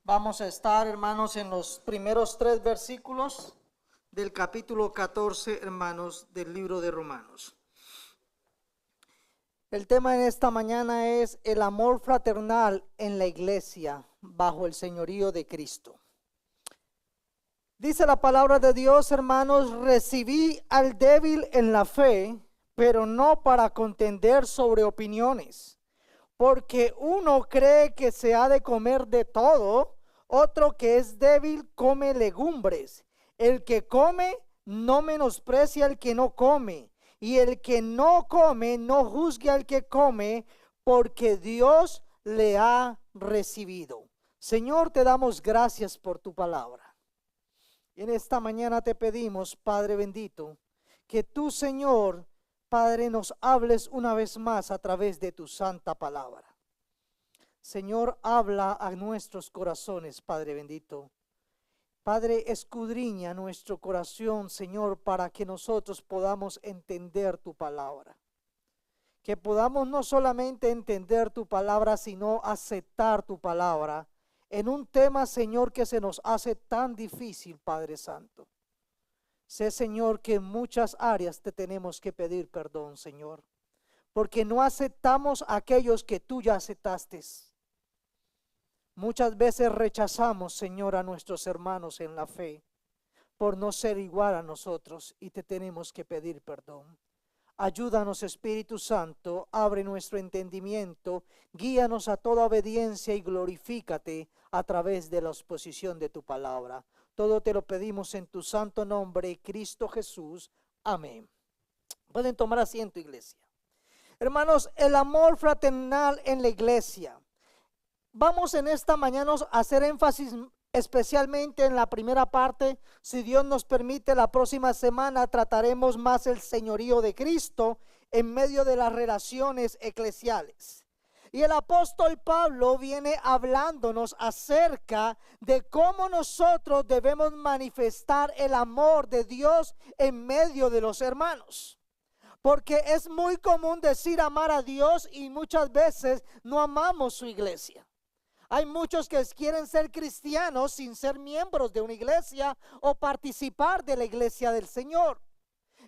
Vamos a estar, hermanos, en los primeros 3 versículos del capítulo 14, hermanos, del libro de Romanos. El tema en esta mañana es el amor fraternal en la iglesia bajo el señorío de Cristo. Dice la palabra de Dios, hermanos: recibí al débil en la fe, pero no para contender sobre opiniones. Porque uno cree que se ha de comer de todo, otro que es débil come legumbres. El que come no menosprecia al que no come, y el que no come no juzgue al que come, porque Dios le ha recibido. Señor, te damos gracias por tu palabra. En esta mañana te pedimos, Padre bendito, que tú, Señor, Padre, nos hables una vez más a través de tu santa palabra. Señor, habla a nuestros corazones, Padre bendito. Padre, escudriña nuestro corazón, Señor, para que nosotros podamos entender tu palabra. Que podamos no solamente entender tu palabra, sino aceptar tu palabra en un tema, Señor, que se nos hace tan difícil, Padre Santo. Sé, Señor, que en muchas áreas te tenemos que pedir perdón, Señor, porque no aceptamos a aquellos que tú ya aceptaste. Muchas veces rechazamos, Señor, a nuestros hermanos en la fe por no ser igual a nosotros, y te tenemos que pedir perdón. Ayúdanos, Espíritu Santo, abre nuestro entendimiento, guíanos a toda obediencia y glorifícate a través de la exposición de tu palabra. Todo te lo pedimos en tu santo nombre, Cristo Jesús. Amén. Pueden tomar asiento, iglesia. Hermanos, el amor fraternal en la iglesia. Vamos en esta mañana a hacer énfasis especialmente en la primera parte. Si Dios nos permite, la próxima semana trataremos más el señorío de Cristo en medio de las relaciones eclesiales. Y el apóstol Pablo viene hablándonos acerca de cómo nosotros debemos manifestar el amor de Dios en medio de los hermanos. Porque es muy común decir amar a Dios y muchas veces no amamos su iglesia. Hay muchos que quieren ser cristianos sin ser miembros de una iglesia o participar de la iglesia del Señor.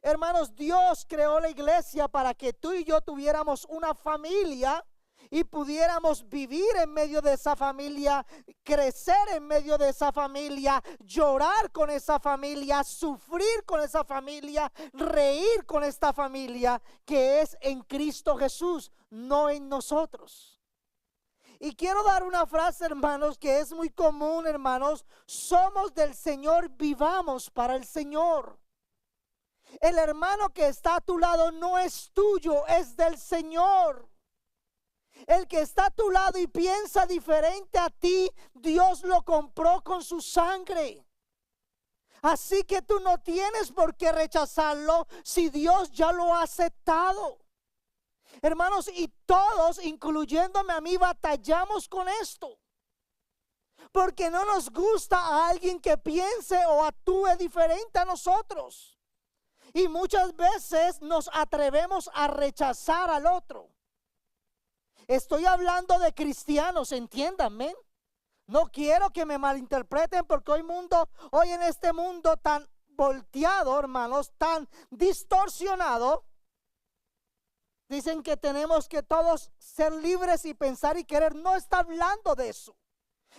Hermanos, Dios creó la iglesia para que tú y yo tuviéramos una familia y pudiéramos vivir en medio de esa familia, crecer en medio de esa familia, llorar con esa familia, sufrir con esa familia, reír con esta familia que es en Cristo Jesús, no en nosotros. Y quiero dar una frase, hermanos, que es muy común, hermanos: somos del Señor, vivamos para el Señor. El hermano que está a tu lado no es tuyo, es del Señor. El que está a tu lado y piensa diferente a ti, Dios lo compró con su sangre. Así que tú no tienes por qué rechazarlo si Dios ya lo ha aceptado. Hermanos, y todos, incluyéndome a mí, batallamos con esto. Porque no nos gusta a alguien que piense o actúe diferente a nosotros. Y muchas veces nos atrevemos a rechazar al otro. Estoy hablando de cristianos, entiéndanme. No quiero que me malinterpreten, porque hoy en este mundo tan volteado, hermanos, tan distorsionado, dicen que tenemos que todos ser libres y pensar y querer. No está hablando de eso.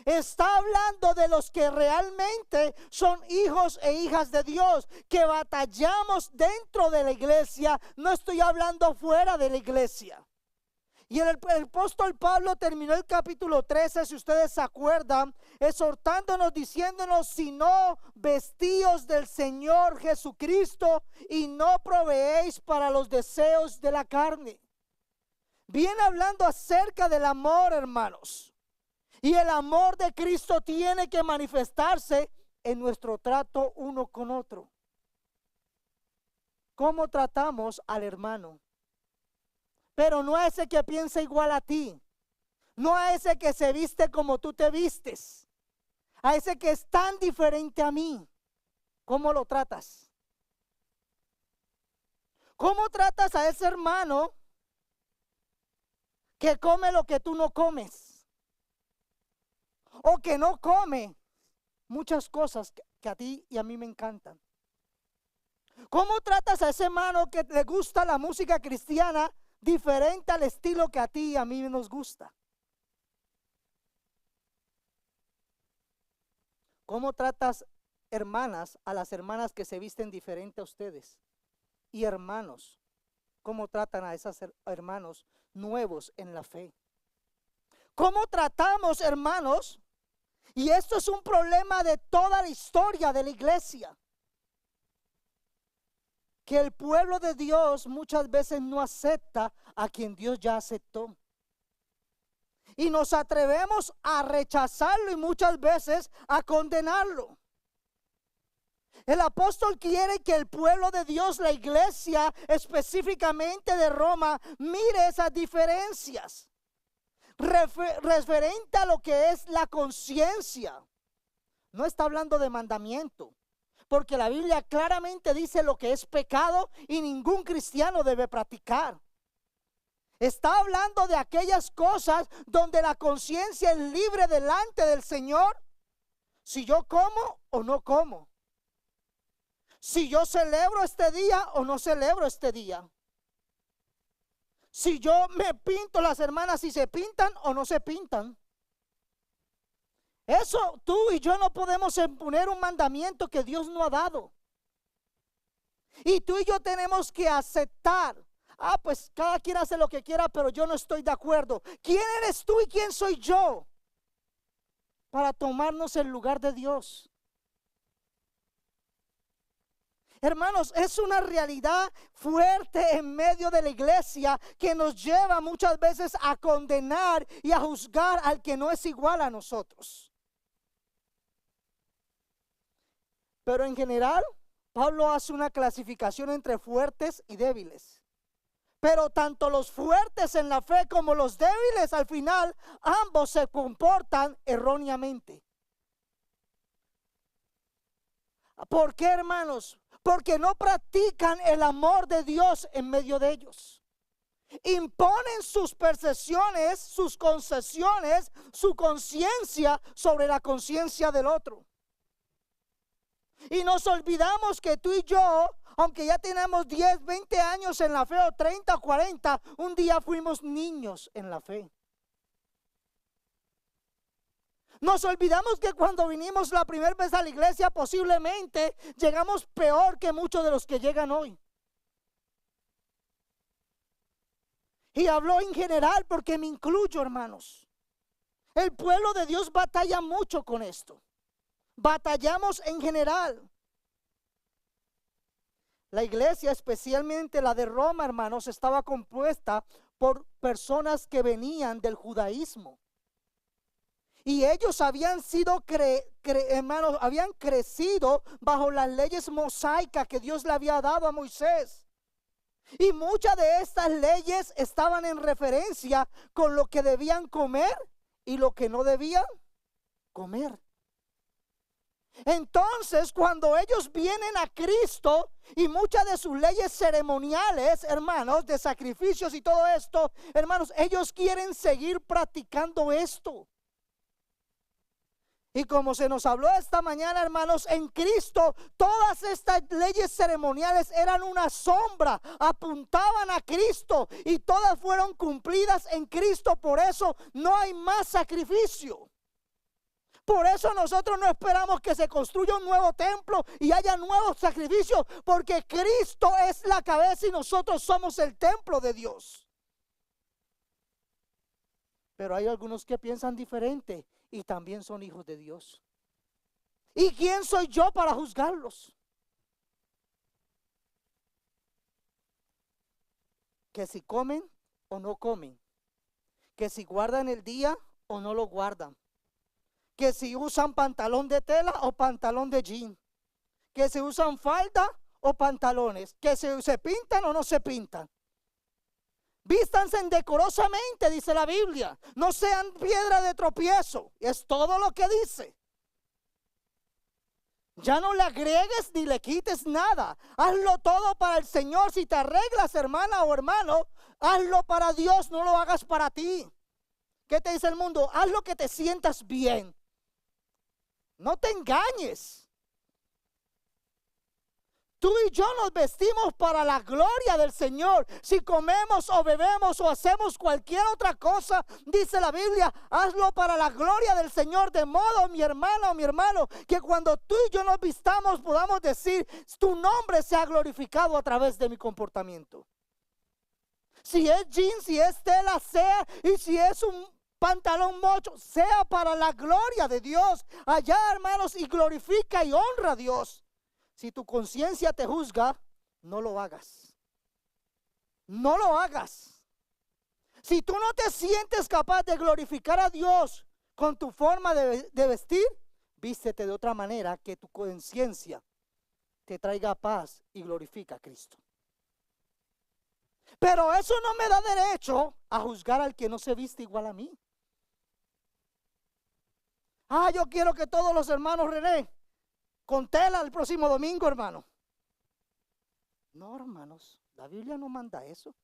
Está hablando de los que realmente son hijos e hijas de Dios, que batallamos dentro de la iglesia. No estoy hablando fuera de la iglesia. Y el apóstol Pablo terminó el capítulo 13, si ustedes se acuerdan, exhortándonos, diciéndonos: si no, vestíos del Señor Jesucristo y no proveéis para los deseos de la carne. Viene hablando acerca del amor, hermanos. Y el amor de Cristo tiene que manifestarse en nuestro trato uno con otro. ¿Cómo tratamos al hermano? Pero no a ese que piensa igual a ti, no a ese que se viste como tú te vistes, a ese que es tan diferente a mí. ¿Cómo lo tratas? ¿Cómo tratas a ese hermano que come lo que tú no comes? o que no come muchas cosas que a ti y a mí me encantan? ¿Cómo tratas a ese hermano que le gusta la música cristiana diferente al estilo que a ti y a mí nos gusta? ¿Cómo tratas, hermanas, a las hermanas que se visten diferente a ustedes? Y hermanos, ¿cómo tratan a esos hermanos nuevos en la fe? ¿Cómo tratamos, hermanos? Y esto es un problema de toda la historia de la iglesia, que el pueblo de Dios muchas veces no acepta a quien Dios ya aceptó. Y nos atrevemos a rechazarlo y muchas veces a condenarlo. El apóstol quiere que el pueblo de Dios, la iglesia específicamente de Roma, mire esas diferencias referente a lo que es la conciencia. No está hablando de mandamiento, porque la Biblia claramente dice lo que es pecado y ningún cristiano debe practicar. Está hablando de aquellas cosas donde la conciencia es libre delante del Señor. Si yo como o no como, si yo celebro este día o no celebro este día, si yo me pinto, las hermanas si se pintan o no se pintan. Eso tú y yo no podemos imponer un mandamiento que Dios no ha dado. Y tú y yo tenemos que aceptar. Pues cada quien hace lo que quiera, pero yo no estoy de acuerdo. ¿Quién eres tú y quién soy yo para tomarnos el lugar de Dios? Hermanos, es una realidad fuerte en medio de la iglesia que nos lleva muchas veces a condenar y a juzgar al que no es igual a nosotros. Pero en general, Pablo hace una clasificación entre fuertes y débiles. Pero tanto los fuertes en la fe como los débiles al final, ambos se comportan erróneamente. ¿Por qué, hermanos? Porque no practican el amor de Dios en medio de ellos. Imponen sus percepciones, sus concesiones, su conciencia sobre la conciencia del otro. Y nos olvidamos que tú y yo, aunque ya tenemos 10, 20 años en la fe, o 30, 40, un día fuimos niños en la fe. Nos olvidamos que cuando vinimos la primera vez a la iglesia, posiblemente llegamos peor que muchos de los que llegan hoy. Y hablo en general porque me incluyo, hermanos. El pueblo de Dios batalla mucho con esto. Batallamos en general. La iglesia, especialmente la de Roma, hermanos, estaba compuesta por personas que venían del judaísmo. Y ellos habían sido, hermanos, habían crecido bajo las leyes mosaicas que Dios le había dado a Moisés. Y muchas de estas leyes estaban en referencia con lo que debían comer y lo que no debían comer. Entonces, cuando ellos vienen a Cristo y muchas de sus leyes ceremoniales, hermanos, de sacrificios y todo esto, hermanos, ellos quieren seguir practicando esto. Y como se nos habló esta mañana, hermanos, en Cristo todas estas leyes ceremoniales eran una sombra, apuntaban a Cristo y todas fueron cumplidas en Cristo. Por eso no hay más sacrificio. Por eso nosotros no esperamos que se construya un nuevo templo y haya nuevos sacrificios, porque Cristo es la cabeza y nosotros somos el templo de Dios. Pero hay algunos que piensan diferente y también son hijos de Dios. ¿Y quién soy yo para juzgarlos? Que si comen o no comen, que si guardan el día o no lo guardan, que si usan pantalón de tela o pantalón de jean, que si usan falda o pantalones, que si se pintan o no se pintan. Vístanse decorosamente, dice la Biblia. No sean piedra de tropiezo. Es todo lo que dice. Ya no le agregues ni le quites nada. Hazlo todo para el Señor. Si te arreglas, hermana o hermano, hazlo para Dios, no lo hagas para ti. ¿Qué te dice el mundo? Haz lo que te sientas bien. No te engañes. Tú y yo nos vestimos para la gloria del Señor. Si comemos o bebemos o hacemos cualquier otra cosa, dice la Biblia, hazlo para la gloria del Señor. De modo, mi hermana o mi hermano, que cuando tú y yo nos vistamos podamos decir, tu nombre sea glorificado a través de mi comportamiento. Si es jeans, si es tela, sea, y si es un pantalón mocho, sea para la gloria de Dios. Allá, hermanos, y glorifica y honra a Dios. Si tu conciencia te juzga, no lo hagas. No lo hagas. Si tú no te sientes capaz de glorificar a Dios con tu forma de vestir, vístete de otra manera que tu conciencia te traiga paz y glorifica a Cristo. Pero eso no me da derecho a juzgar al que no se viste igual a mí. Yo quiero que todos los hermanos René con tela el próximo domingo, hermano. No, hermanos, la Biblia no manda eso.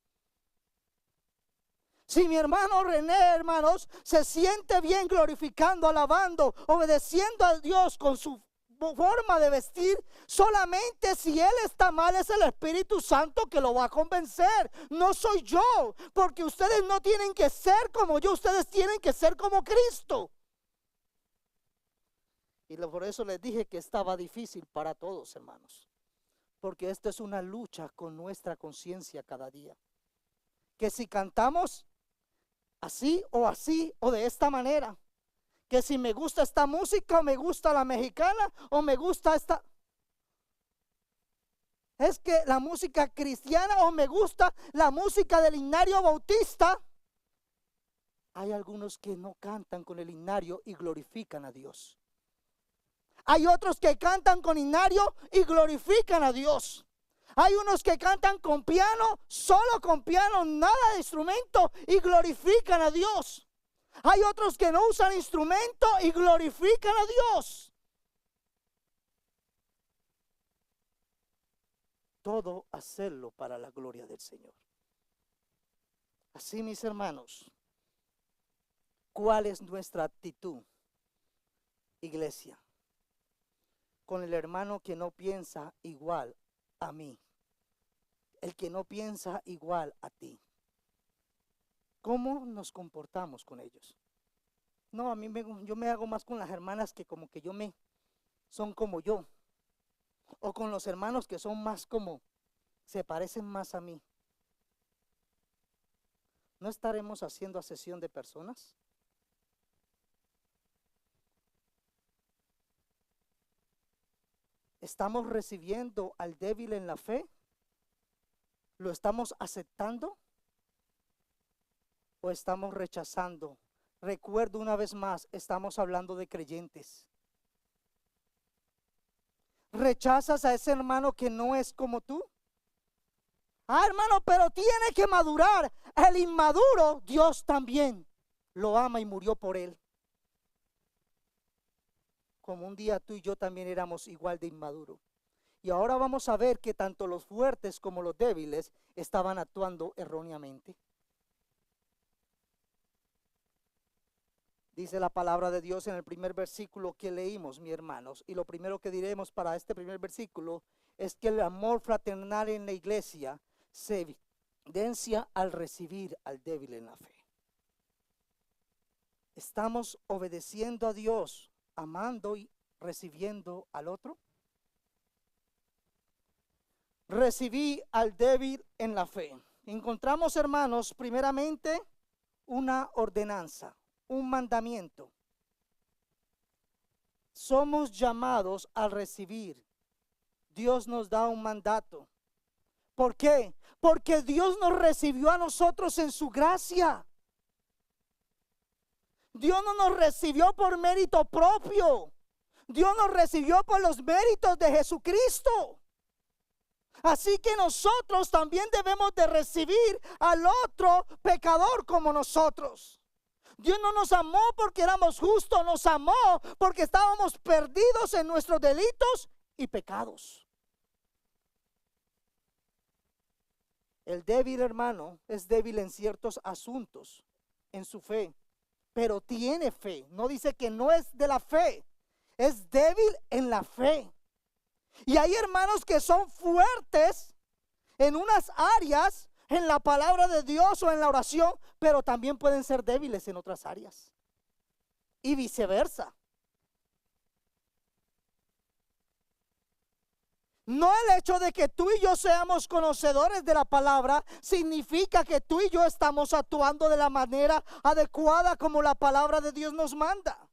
Si mi hermano René, hermanos, se siente bien glorificando, alabando, obedeciendo a Dios con su forma de vestir, solamente si él está mal es el Espíritu Santo que lo va a convencer. No soy yo, porque ustedes no tienen que ser como yo, ustedes tienen que ser como Cristo. Y por eso les dije que estaba difícil para todos, hermanos. Porque esta es una lucha con nuestra conciencia cada día. Que si cantamos así o de esta manera. Que si me gusta esta música o me gusta la mexicana o me gusta esta. Es que la música cristiana o me gusta la música del himnario bautista. Hay algunos que no cantan con el himnario y glorifican a Dios. Hay otros que cantan con himnario y glorifican a Dios. Hay unos que cantan con piano, solo con piano, nada de instrumento y glorifican a Dios. Hay otros que no usan instrumento y glorifican a Dios. Todo hacerlo para la gloria del Señor. Así, mis hermanos, ¿cuál es nuestra actitud, iglesia? Con el hermano que no piensa igual a mí, el que no piensa igual a ti. ¿Cómo nos comportamos con ellos? No, yo me hago más con las hermanas que como que son como yo. O con los hermanos que son más como, se parecen más a mí. ¿No estaremos haciendo asesión de personas? ¿Estamos recibiendo al débil en la fe? ¿Lo estamos aceptando? ¿O estamos rechazando? Recuerdo una vez más, estamos hablando de creyentes. ¿Rechazas a ese hermano que no es como tú? Hermano, pero tiene que madurar. El inmaduro, Dios también lo ama y murió por él. Como un día tú y yo también éramos igual de inmaduros. Y ahora vamos a ver que tanto los fuertes como los débiles estaban actuando erróneamente. Dice la palabra de Dios en el primer versículo que leímos, mis hermanos. Y lo primero que diremos para este primer versículo es que el amor fraternal en la iglesia se evidencia al recibir al débil en la fe. ¿Estamos obedeciendo a Dios, amando y recibiendo al otro? Recibí al débil en la fe. Encontramos, hermanos, primeramente una ordenanza, un mandamiento. Somos llamados a recibir. Dios nos da un mandato. ¿Por qué? Porque Dios nos recibió a nosotros en su gracia. Dios no nos recibió por mérito propio. Dios nos recibió por los méritos de Jesucristo. Así que nosotros también debemos de recibir al otro pecador como nosotros. Dios no nos amó porque éramos justos, nos amó porque estábamos perdidos en nuestros delitos y pecados. El débil, hermano, es débil en ciertos asuntos, en su fe, pero tiene fe. No dice que no es de la fe. es débil en la fe. Y hay hermanos que son fuertes en unas áreas, en la palabra de Dios o en la oración, pero también pueden ser débiles en otras áreas. Y viceversa. No el hecho de que tú y yo seamos conocedores de la palabra significa que tú y yo estamos actuando de la manera adecuada como la palabra de Dios nos manda.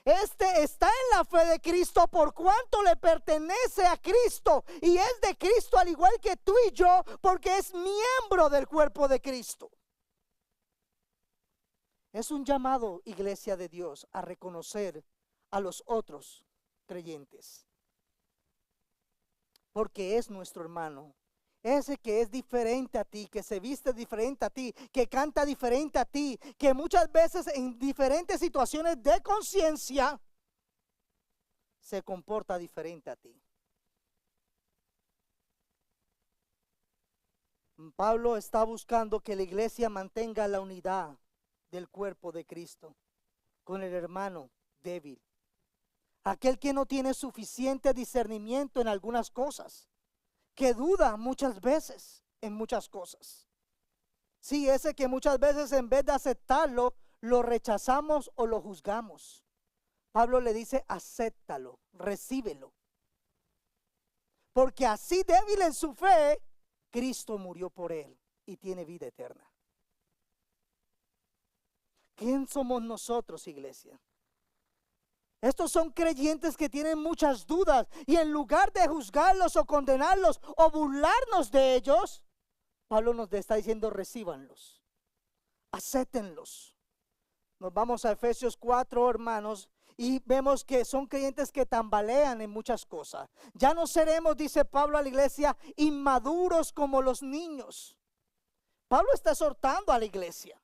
Este está en la fe de Cristo por cuanto le pertenece a Cristo y es de Cristo al igual que tú y yo, porque es miembro del cuerpo de Cristo. Es un llamado, iglesia de Dios, a reconocer a los otros creyentes, porque es nuestro hermano. Ese que es diferente a ti, que se viste diferente a ti, que canta diferente a ti, que muchas veces en diferentes situaciones de conciencia se comporta diferente a ti. Pablo está buscando que la iglesia mantenga la unidad del cuerpo de Cristo con el hermano débil, aquel que no tiene suficiente discernimiento en algunas cosas, que duda muchas veces en muchas cosas. Sí, ese que muchas veces en vez de aceptarlo, lo rechazamos o lo juzgamos. Pablo le dice, acéptalo, recíbelo. Porque así débil en su fe, Cristo murió por él y tiene vida eterna. ¿Quién somos nosotros, iglesia? Estos son creyentes que tienen muchas dudas y en lugar de juzgarlos o condenarlos o burlarnos de ellos, Pablo nos está diciendo recíbanlos, acéptenlos. Nos vamos a Efesios 4, hermanos, y vemos que son creyentes que tambalean en muchas cosas. Ya no seremos, dice Pablo a la iglesia, inmaduros como los niños. Pablo está exhortando a la iglesia.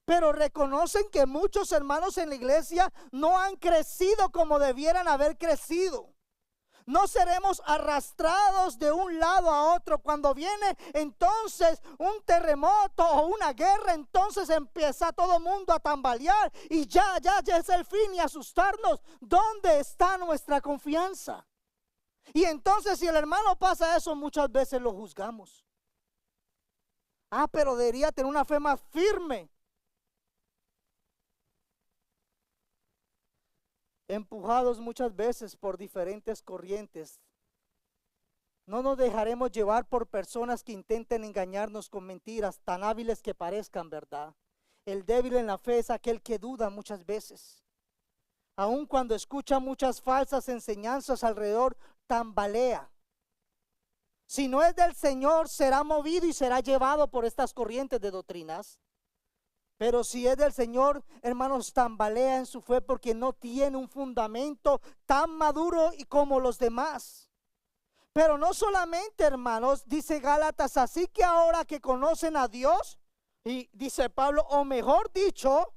Pero reconocen que muchos hermanos en la iglesia no han crecido como debieran haber crecido. No seremos arrastrados de un lado a otro. Cuando viene entonces un terremoto o una guerra, entonces empieza todo el mundo a tambalear y ya es el fin y asustarnos. ¿Dónde está nuestra confianza? Y entonces si el hermano pasa eso, muchas veces lo juzgamos. Pero debería tener una fe más firme. Empujados muchas veces por diferentes corrientes, no nos dejaremos llevar por personas que intenten engañarnos con mentiras tan hábiles que parezcan verdad. El débil en la fe es aquel que duda muchas veces. Aun cuando escucha muchas falsas enseñanzas alrededor, tambalea. Si no es del Señor, será movido y será llevado por estas corrientes de doctrinas. Pero si es del Señor, hermanos, tambalea en su fe porque no tiene un fundamento tan maduro y como los demás. Pero no solamente, hermanos, dice Gálatas, así que ahora que conocen a Dios, y dice Pablo, o mejor dicho,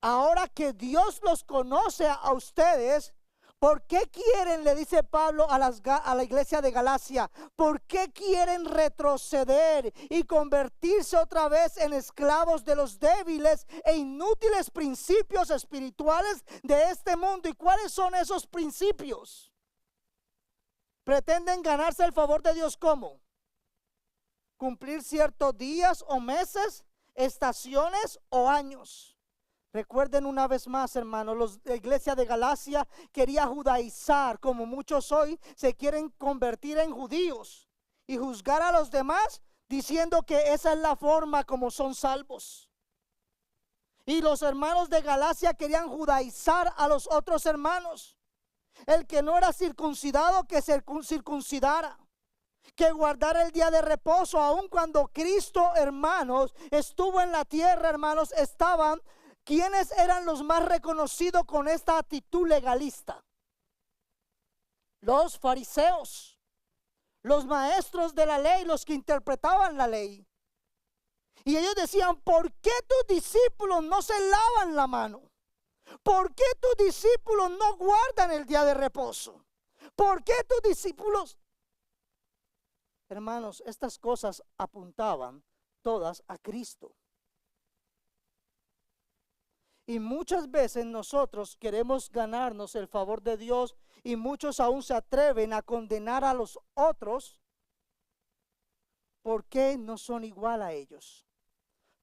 ahora que Dios los conoce a ustedes, ¿por qué quieren, le dice Pablo a la iglesia de Galacia, por qué quieren retroceder y convertirse otra vez en esclavos de los débiles e inútiles principios espirituales de este mundo? ¿Y cuáles son esos principios? Pretenden ganarse el favor de Dios, ¿cómo? Cumplir ciertos días o meses, estaciones o años. Recuerden una vez más, hermanos, la iglesia de Galacia quería judaizar, como muchos hoy se quieren convertir en judíos y juzgar a los demás diciendo que esa es la forma como son salvos. Y los hermanos de Galacia querían judaizar a los otros hermanos. El que no era circuncidado, que se circuncidara, que guardara el día de reposo. Aun cuando Cristo, hermanos, estuvo en la tierra, hermanos, estaban ¿quiénes eran los más reconocidos con esta actitud legalista? Los fariseos, los maestros de la ley, los que interpretaban la ley. Y ellos decían, ¿por qué tus discípulos no se lavan la mano? ¿Por qué tus discípulos no guardan el día de reposo? ¿Por qué tus discípulos? Hermanos, estas cosas apuntaban todas a Cristo. Y muchas veces nosotros queremos ganarnos el favor de Dios y muchos aún se atreven a condenar a los otros porque no son igual a ellos.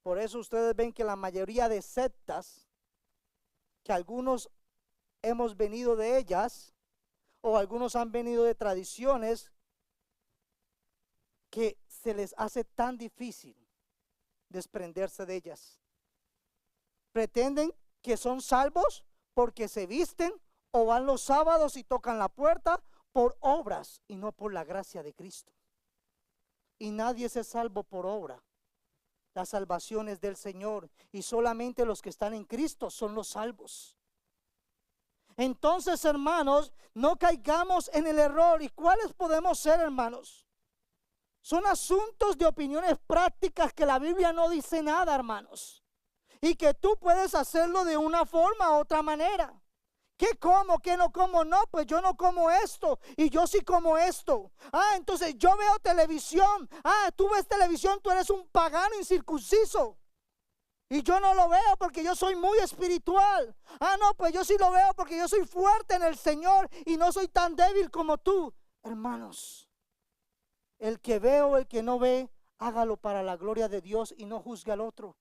Por eso ustedes ven que la mayoría de sectas, que algunos hemos venido de ellas o algunos han venido de tradiciones, que se les hace tan difícil desprenderse de ellas. Pretenden que son salvos porque se visten o van los sábados y tocan la puerta por obras y no por la gracia de Cristo. Y nadie es salvo por obra. La salvación es del Señor y solamente los que están en Cristo son los salvos. Entonces, hermanos, no caigamos en el error. ¿Y cuáles podemos ser, hermanos? Son asuntos de opiniones prácticas que la Biblia no dice nada, hermanos. Y que tú puedes hacerlo de una forma u otra manera. ¿Qué como? ¿Qué no como? No, pues yo no como esto y yo sí como esto. Entonces yo veo televisión. Tú ves televisión, tú eres un pagano incircunciso. Y yo no lo veo porque yo soy muy espiritual. No, pues yo sí lo veo porque yo soy fuerte en el Señor y no soy tan débil como tú. Hermanos, el que ve o el que no ve, hágalo para la gloria de Dios y no juzgue al otro.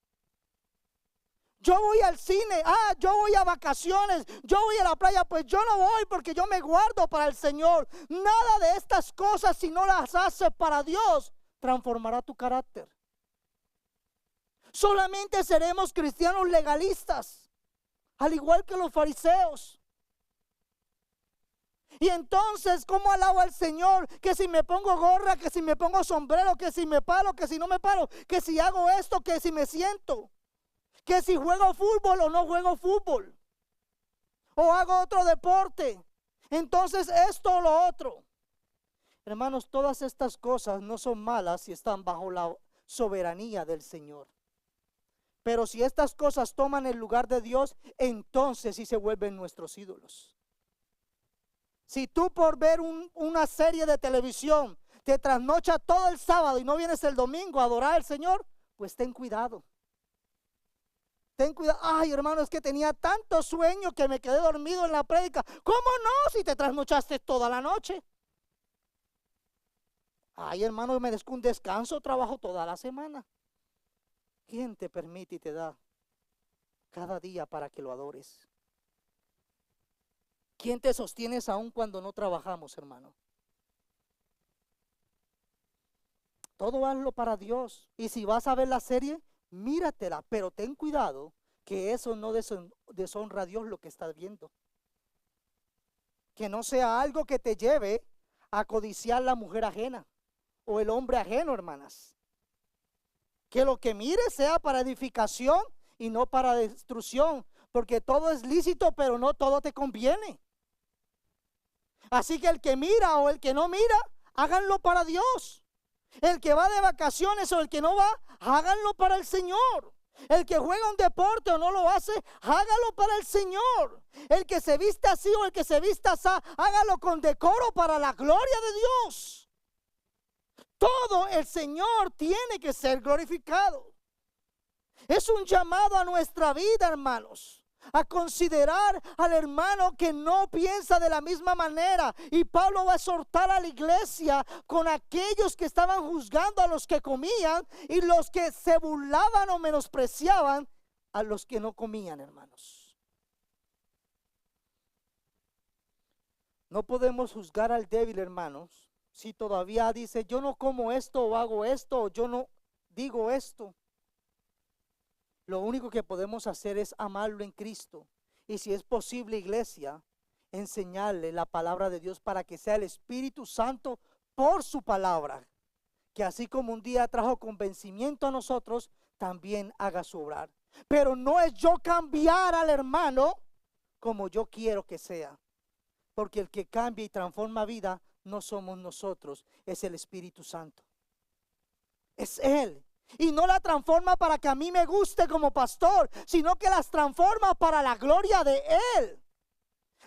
Yo voy al cine, yo voy a vacaciones, yo voy a la playa, pues yo no voy porque yo me guardo para el Señor. Nada de estas cosas, si no las haces para Dios, transformará tu carácter. Solamente seremos cristianos legalistas, al igual que los fariseos. Y entonces, ¿cómo alabo al Señor? Que si me pongo gorra, que si me pongo sombrero, que si me paro, que si no me paro, que si hago esto, que si me siento, que si juego fútbol o no juego fútbol, o hago otro deporte. Entonces esto o lo otro. Hermanos, todas estas cosas no son malas si están bajo la soberanía del Señor. Pero si estas cosas toman el lugar de Dios, entonces sí se vuelven nuestros ídolos. Si tú por ver una serie de televisión te trasnochas todo el sábado y no vienes el domingo a adorar al Señor, pues ten cuidado. Ten cuidado. Ay, hermano, es que tenía tanto sueño que me quedé dormido en la prédica. ¿Cómo no? Si te trasnochaste toda la noche. Ay, hermano, merezco un descanso, trabajo toda la semana. ¿Quién te permite y te da cada día para que lo adores? ¿Quién te sostienes aún cuando no trabajamos, hermano? Todo hazlo para Dios. Y si vas a ver la serie, míratela, pero ten cuidado que eso no deshonra a Dios lo que estás viendo. Que no sea algo que te lleve a codiciar la mujer ajena o el hombre ajeno, hermanas. Que lo que mires sea para edificación y no para destrucción, porque todo es lícito, pero no todo te conviene. Así que el que mira o el que no mira, háganlo para Dios. El que va de vacaciones o el que no va, háganlo para el Señor. El que juega un deporte o no lo hace, hágalo para el Señor. El que se viste así o el que se vista así, hágalo con decoro para la gloria de Dios. Todo el Señor tiene que ser glorificado. Es un llamado a nuestra vida, hermanos, a considerar al hermano que no piensa de la misma manera. Y Pablo va a exhortar a la iglesia con aquellos que estaban juzgando a los que comían y los que se burlaban o menospreciaban a los que no comían, hermanos. No podemos juzgar al débil, hermanos, si todavía dice yo no como esto o hago esto o yo no digo esto. Lo único que podemos hacer es amarlo en Cristo. Y si es posible, iglesia, enseñarle la palabra de Dios para que sea el Espíritu Santo por su palabra, que así como un día trajo convencimiento a nosotros, también haga su obrar. Pero no es yo cambiar al hermano como yo quiero que sea, porque el que cambia y transforma vida no somos nosotros, es el Espíritu Santo. Es Él. Y no la transforma para que a mí me guste como pastor, sino que las transforma para la gloria de Él.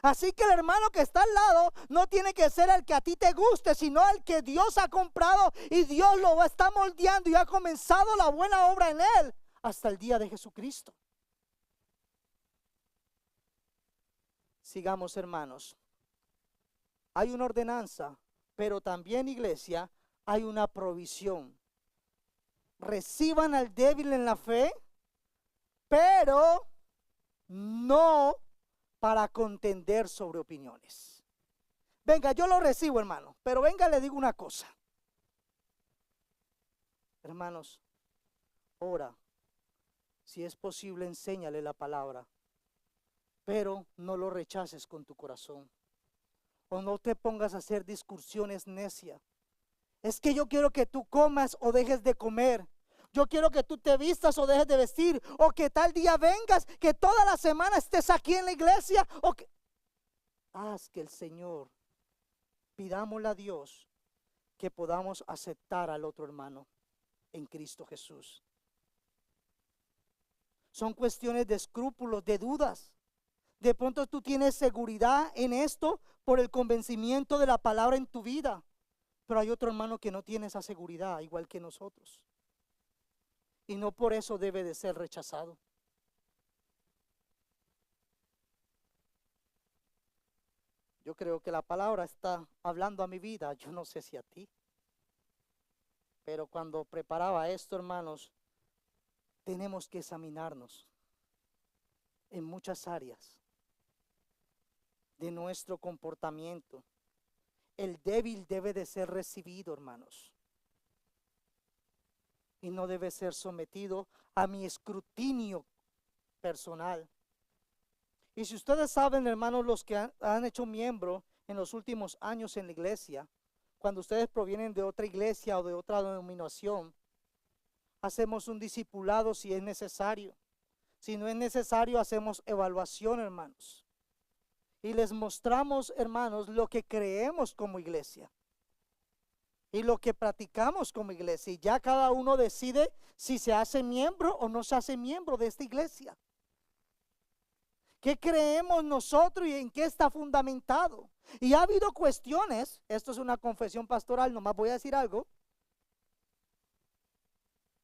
Así que el hermano que está al lado no tiene que ser el que a ti te guste, sino el que Dios ha comprado y Dios lo está moldeando y ha comenzado la buena obra en él hasta el día de Jesucristo. Sigamos, hermanos. Hay una ordenanza, pero también, iglesia, hay una provisión. Reciban al débil en la fe, pero no para contender sobre opiniones. Venga, yo lo recibo, hermano, pero venga, le digo una cosa. Hermanos, ora. Si es posible, enséñale la palabra, pero no lo rechaces con tu corazón. O no te pongas a hacer discusiones necias. Es que yo quiero que tú comas o dejes de comer. Yo quiero que tú te vistas o dejes de vestir. O que tal día vengas, que toda la semana estés aquí en la iglesia. O que... Haz que el Señor, pidámosle a Dios que podamos aceptar al otro hermano en Cristo Jesús. Son cuestiones de escrúpulos, de dudas. De pronto tú tienes seguridad en esto por el convencimiento de la palabra en tu vida. Pero hay otro hermano que no tiene esa seguridad, igual que nosotros. Y no por eso debe de ser rechazado. Yo creo que la palabra está hablando a mi vida, yo no sé si a ti. Pero cuando preparaba esto, hermanos, tenemos que examinarnos en muchas áreas de nuestro comportamiento. El débil debe de ser recibido, hermanos, y no debe ser sometido a mi escrutinio personal. Y si ustedes saben, hermanos, los que han hecho miembro en los últimos años en la iglesia, cuando ustedes provienen de otra iglesia o de otra denominación, hacemos un discipulado si es necesario. Si no es necesario, hacemos evaluación, hermanos. Y les mostramos, hermanos, lo que creemos como iglesia. Y lo que practicamos como iglesia. Y ya cada uno decide si se hace miembro o no se hace miembro de esta iglesia. ¿Qué creemos nosotros y en qué está fundamentado? Y ha habido cuestiones, esto es una confesión pastoral, nomás voy a decir algo,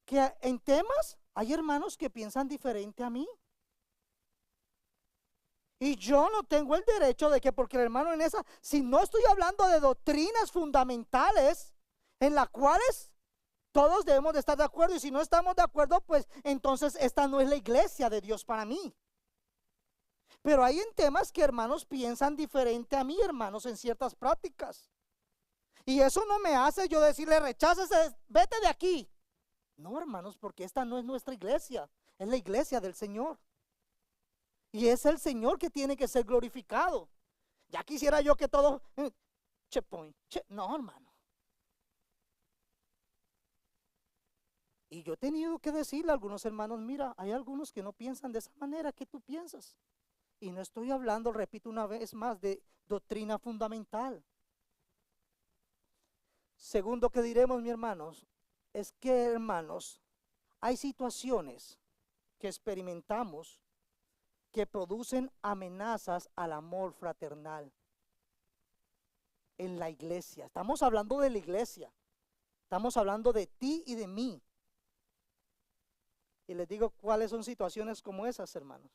que en temas hay hermanos que piensan diferente a mí. Y yo no tengo el derecho de que porque el hermano en esa, si no estoy hablando de doctrinas fundamentales en las cuales todos debemos de estar de acuerdo, y si no estamos de acuerdo, pues entonces esta no es la iglesia de Dios para mí. Pero hay en temas que hermanos piensan diferente a mí, hermanos, en ciertas prácticas. Y eso no me hace yo decirle, rechácese, vete de aquí. No, hermanos, porque esta no es nuestra iglesia, es la iglesia del Señor. Y es el Señor que tiene que ser glorificado. Ya quisiera yo que todos, no, hermano. Y yo he tenido que decirle a algunos hermanos, mira, hay algunos que no piensan de esa manera que tú piensas. Y no estoy hablando, repito una vez más, de doctrina fundamental. Segundo que diremos, mis hermanos, es que, hermanos, hay situaciones que experimentamos que producen amenazas al amor fraternal en la iglesia. Estamos hablando de la iglesia. Estamos hablando de ti y de mí. Y les digo cuáles son situaciones como esas, hermanos.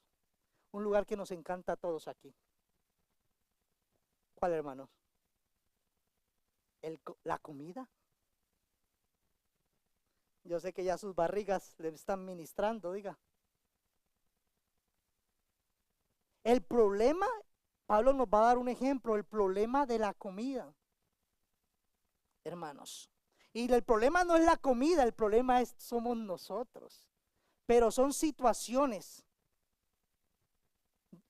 Un lugar que nos encanta a todos aquí. ¿Cuál, hermanos? La comida. Yo sé que ya sus barrigas le están ministrando, diga. El problema, Pablo nos va a dar un ejemplo, el problema de la comida, hermanos. Y el problema no es la comida, el problema somos nosotros. Pero son situaciones,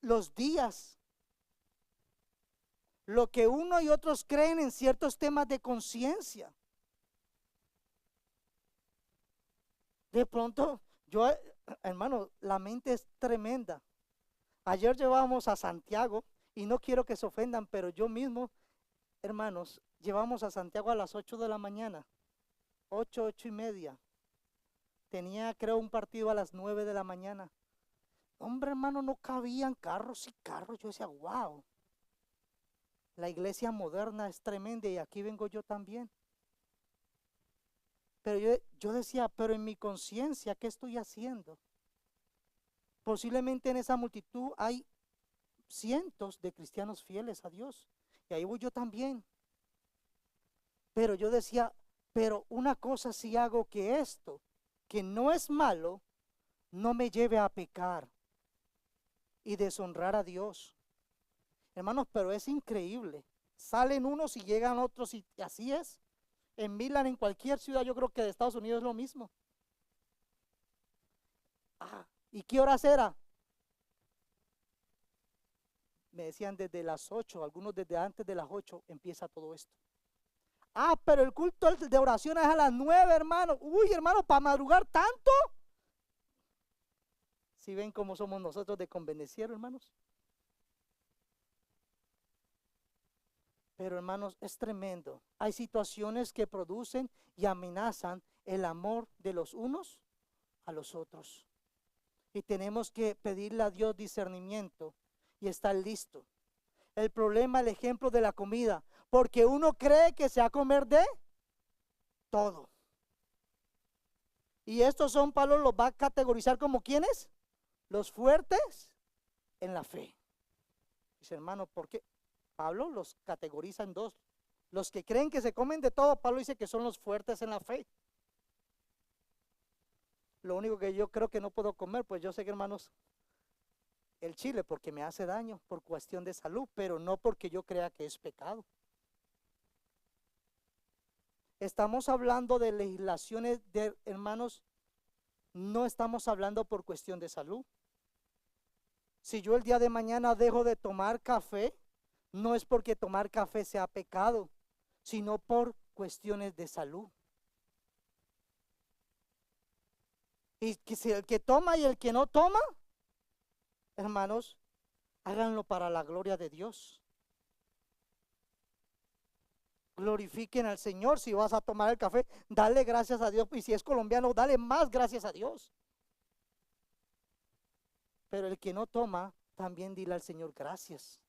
los días, lo que uno y otros creen en ciertos temas de conciencia. De pronto, hermano, la mente es tremenda. Ayer llevábamos a Santiago, y no quiero que se ofendan, pero yo mismo, hermanos, llevamos a Santiago a las 8 de la mañana, 8:30. Tenía, creo, un partido a las 9 de la mañana. Hombre, hermano, no cabían carros y carros. Yo decía, wow, la iglesia moderna es tremenda y aquí vengo yo también. Pero yo decía, pero en mi conciencia, ¿qué estoy haciendo? Posiblemente en esa multitud hay cientos de cristianos fieles a Dios. Y ahí voy yo también. Pero yo decía, pero una cosa sí hago, que esto, que no es malo, no me lleve a pecar y deshonrar a Dios. Hermanos, pero es increíble. Salen unos y llegan otros, y así es. En Milán, en cualquier ciudad, yo creo que de Estados Unidos es lo mismo. ¿Y qué horas era? Me decían desde las 8, algunos desde antes de las 8 empieza todo esto. Pero el culto de oración es a las 9, hermano. Uy, hermano, para madrugar tanto. ¿Sí ven cómo somos nosotros de convenenciero, hermanos? Pero, hermanos, es tremendo. Hay situaciones que producen y amenazan el amor de los unos a los otros. Y tenemos que pedirle a Dios discernimiento y estar listo. El problema, el ejemplo de la comida, porque uno cree que se va a comer de todo. Y estos son, Pablo los va a categorizar como ¿quiénes? Los fuertes en la fe. Dice, hermano, ¿por qué? Pablo los categoriza en dos. Los que creen que se comen de todo, Pablo dice que son los fuertes en la fe. Lo único que yo creo que no puedo comer, pues yo sé que, hermanos, el chile, porque me hace daño por cuestión de salud, pero no porque yo crea que es pecado. Estamos hablando de legislaciones de, hermanos, no estamos hablando por cuestión de salud. Si yo el día de mañana dejo de tomar café, no es porque tomar café sea pecado, sino por cuestiones de salud. Y que si el que toma y el que no toma, hermanos, háganlo para la gloria de Dios. Glorifiquen al Señor. Si vas a tomar el café, dale gracias a Dios. Y si es colombiano, dale más gracias a Dios. Pero el que no toma, también dile al Señor gracias.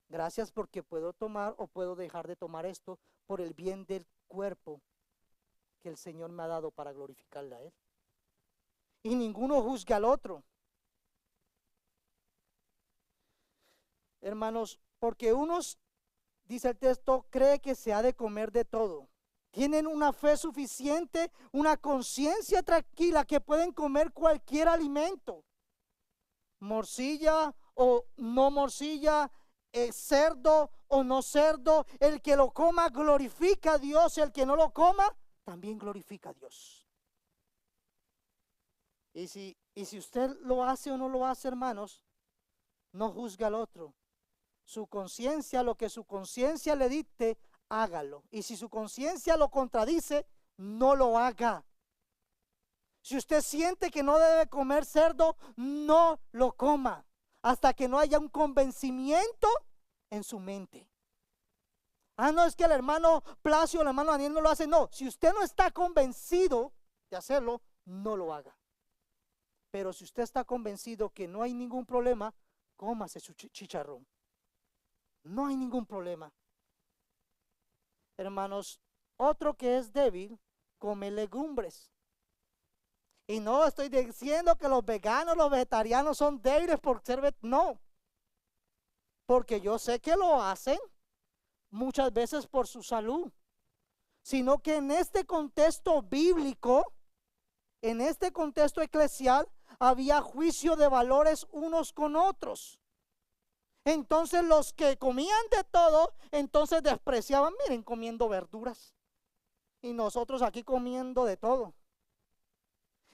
Gracias porque puedo tomar o puedo dejar de tomar esto por el bien del cuerpo que el Señor me ha dado para glorificarle a Él. Y ninguno juzga al otro. Hermanos, porque unos, dice el texto, cree que se ha de comer de todo. Tienen una fe suficiente, una conciencia tranquila que pueden comer cualquier alimento. Morcilla o no morcilla, cerdo o no cerdo. El que lo coma glorifica a Dios, el que no lo coma también glorifica a Dios. Y si usted lo hace o no lo hace, hermanos, no juzga al otro. Su conciencia, lo que su conciencia le dicte, hágalo. Y si su conciencia lo contradice, no lo haga. Si usted siente que no debe comer cerdo, no lo coma hasta que no haya un convencimiento en su mente. No, es que el hermano Placio, el hermano Daniel no lo hace. No, si usted no está convencido de hacerlo, no lo haga. Pero si usted está convencido que no hay ningún problema, cómase su chicharrón. No hay ningún problema. Hermanos, otro que es débil, come legumbres. Y no estoy diciendo que los veganos, los vegetarianos son débiles por ser no. Porque yo sé que lo hacen muchas veces por su salud. Sino que en este contexto bíblico, en este contexto eclesial, había juicio de valores unos con otros. Entonces los que comían de todo, entonces despreciaban, miren, comiendo verduras. Y nosotros aquí comiendo de todo.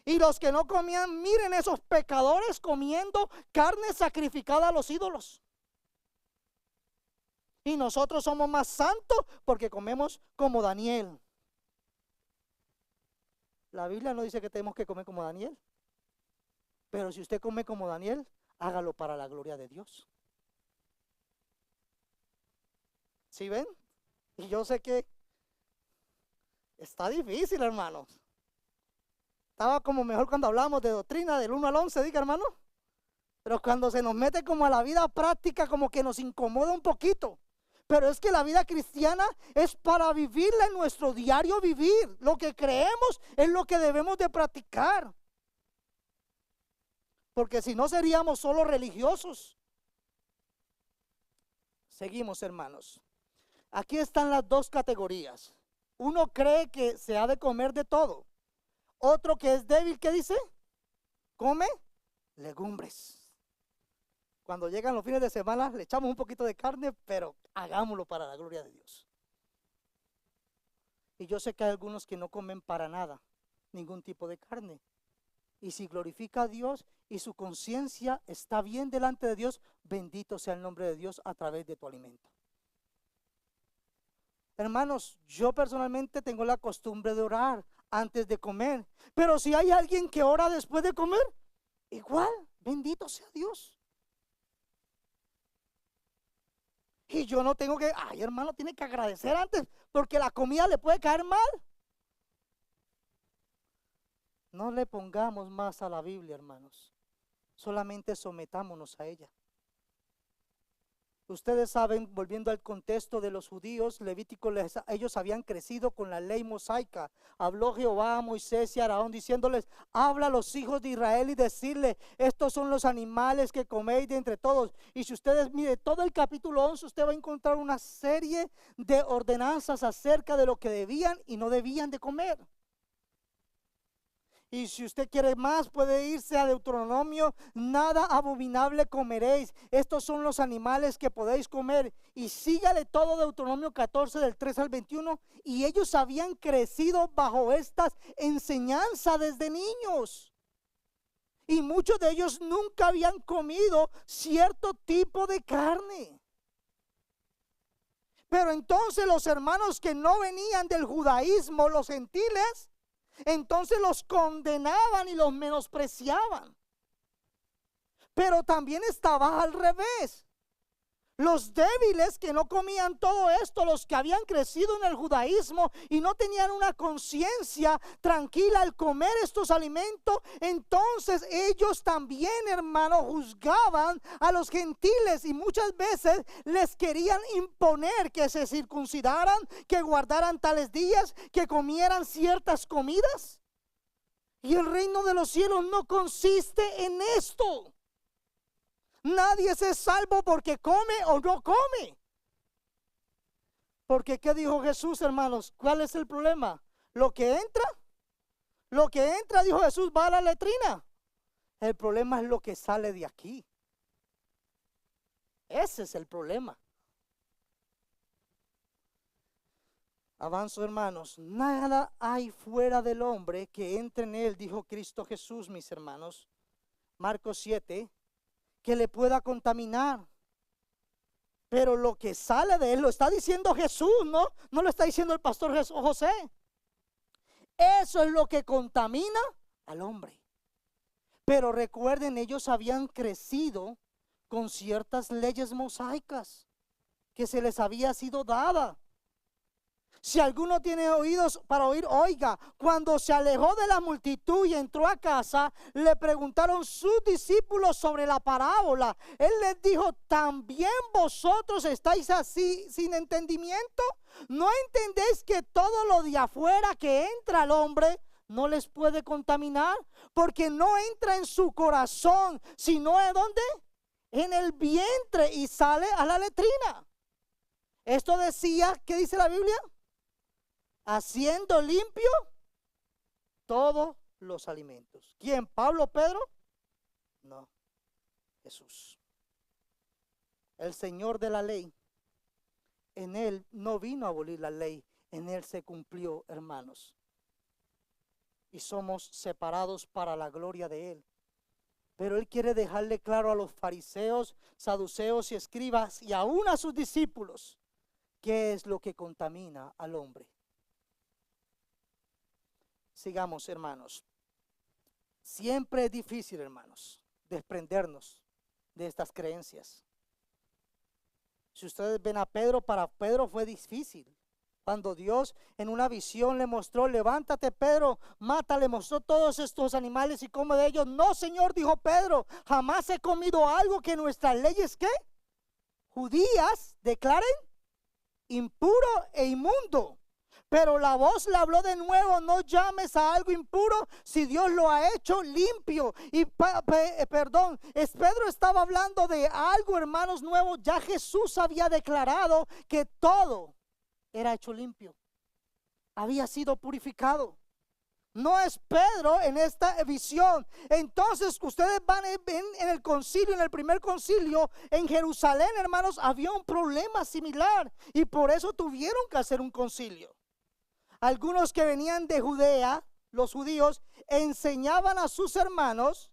Y los que no comían, miren esos pecadores comiendo carne sacrificada a los ídolos. Y nosotros somos más santos porque comemos como Daniel. La Biblia no dice que tenemos que comer como Daniel. Pero si usted come como Daniel, hágalo para la gloria de Dios. ¿Sí ven? Y yo sé que está difícil, hermanos. Estaba como mejor cuando hablábamos de doctrina del 1 al 11, diga, hermano. Pero cuando se nos mete como a la vida práctica, como que nos incomoda un poquito. Pero es que la vida cristiana es para vivirla en nuestro diario vivir. Lo que creemos es lo que debemos de practicar. porque si no seríamos solo religiosos. Seguimos, hermanos. Aquí están las dos categorías. Uno cree que se ha de comer de todo. Otro que es débil, ¿qué dice? Come legumbres. Cuando llegan los fines de semana le echamos un poquito de carne, pero hagámoslo para la gloria de Dios. Y yo sé que hay algunos que no comen para nada ningún tipo de carne. Y si glorifica a Dios y su conciencia está bien delante de Dios, bendito sea el nombre de Dios a través de tu alimento. Hermanos, yo personalmente tengo la costumbre de orar antes de comer, pero si hay alguien que ora después de comer, igual, bendito sea Dios. Y yo no tengo que, ay hermano, tiene que agradecer antes, porque la comida le puede caer mal. No le pongamos más a la Biblia, hermanos, solamente sometámonos a ella. Ustedes saben, volviendo al contexto de los judíos, Levítico, ellos habían crecido con la ley mosaica. Habló Jehová a Moisés y a Aarón diciéndoles, habla a los hijos de Israel y decirle, estos son los animales que coméis de entre todos. Y si ustedes miren todo el capítulo 11, usted va a encontrar una serie de ordenanzas acerca de lo que debían y no debían de comer. Y si usted quiere más, puede irse a Deuteronomio, nada abominable comeréis. Estos son los animales que podéis comer. Y sígale todo Deuteronomio 14 del 3 al 21. Y ellos habían crecido bajo estas enseñanzas desde niños. Y muchos de ellos nunca habían comido cierto tipo de carne. Pero entonces los hermanos que no venían del judaísmo, los gentiles, entonces los condenaban y los menospreciaban. Pero también estaba al revés. Los débiles que no comían todo esto, los que habían crecido en el judaísmo y no tenían una conciencia tranquila al comer estos alimentos, entonces ellos también, hermano, juzgaban a los gentiles y muchas veces les querían imponer que se circuncidaran, que guardaran tales días, que comieran ciertas comidas. Y el reino de los cielos no consiste en esto. Nadie se es salvo porque come o no come. Porque ¿qué dijo Jesús, hermanos? ¿Cuál es el problema? Lo que entra, dijo Jesús, va a la letrina. El problema es lo que sale de aquí. Ese es el problema. Avanzo, hermanos. Nada hay fuera del hombre que entre en él, dijo Cristo Jesús, mis hermanos. Marcos 7. Que le pueda contaminar. Pero lo que sale de él lo está diciendo Jesús, ¿no? No lo está diciendo el pastor José. Eso es lo que contamina al hombre. Pero recuerden, ellos habían crecido con ciertas leyes mosaicas que se les había sido dada. Si alguno tiene oídos para oír, oiga. Cuando se alejó de la multitud y entró a casa, le preguntaron sus discípulos sobre la parábola. Él les dijo, ¿también vosotros estáis así sin entendimiento? ¿No entendéis que todo lo de afuera que entra al hombre no les puede contaminar? Porque no entra en su corazón, sino ¿en dónde? En el vientre y sale a la letrina. Esto decía, ¿qué dice la Biblia? Haciendo limpio todos los alimentos. ¿Quién? ¿Pablo, Pedro? No, Jesús. El Señor de la ley. En él no vino a abolir la ley, en él se cumplió, hermanos. Y somos separados para la gloria de él. Pero él quiere dejarle claro a los fariseos, saduceos y escribas y aún a sus discípulos qué es lo que contamina al hombre. Sigamos, hermanos. Siempre es difícil, hermanos, desprendernos de estas creencias. Si ustedes ven a Pedro, para Pedro fue difícil. Cuando Dios en una visión le mostró, levántate Pedro, mata, le mostró todos estos animales y come de ellos. No, Señor, dijo Pedro, jamás he comido algo que nuestras leyes, ¿qué? Judías declaren impuro e inmundo. Pero la voz le habló de nuevo: no llames a algo impuro si Dios lo ha hecho limpio. Y Pedro estaba hablando de algo, hermanos, nuevo. Ya Jesús había declarado que todo era hecho limpio, había sido purificado. No es Pedro en esta visión. Entonces ustedes van a ver en el concilio, en el primer concilio en Jerusalén, hermanos, había un problema similar y por eso tuvieron que hacer un concilio. Algunos que venían de Judea, los judíos, enseñaban a sus hermanos: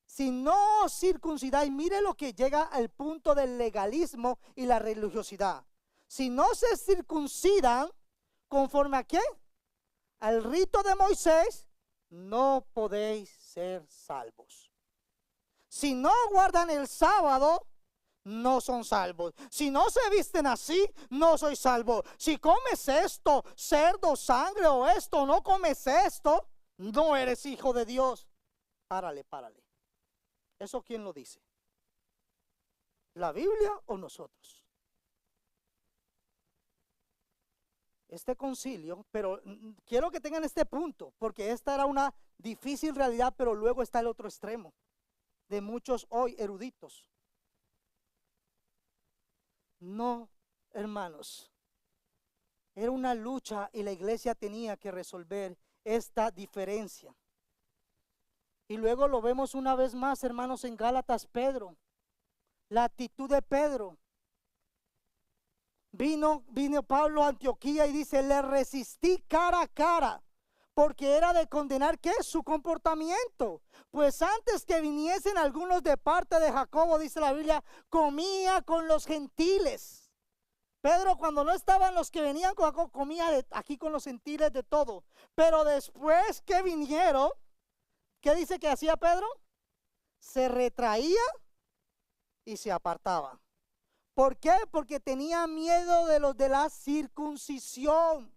si no os circuncidáis, mire lo que llega al punto del legalismo y la religiosidad. Si no se circuncidan, ¿conforme a qué? Al rito de Moisés, no podéis ser salvos. Si no guardan el sábado, no son salvos. Si no se visten así, no soy salvo. Si comes esto, cerdo, sangre o esto, no comes esto, no eres hijo de Dios. Párale. ¿Eso quién lo dice? ¿La Biblia o nosotros? Este concilio, pero quiero que tengan este punto, porque esta era una difícil realidad, pero luego está el otro extremo de muchos hoy eruditos. No, hermanos, era una lucha y la iglesia tenía que resolver esta diferencia. Y luego lo vemos una vez más, hermanos, en Gálatas. Pedro, la actitud de Pedro. Vino Pablo a Antioquía y dice: le resistí cara a cara, porque era de condenar, ¿qué? Su comportamiento. Pues antes que viniesen algunos de parte de Jacobo, dice la Biblia, comía con los gentiles. Pedro, cuando no estaban los que venían con Jacobo, comía aquí con los gentiles de todo. Pero después que vinieron, ¿qué dice que hacía Pedro? Se retraía y se apartaba. ¿Por qué? Porque tenía miedo de los de la circuncisión,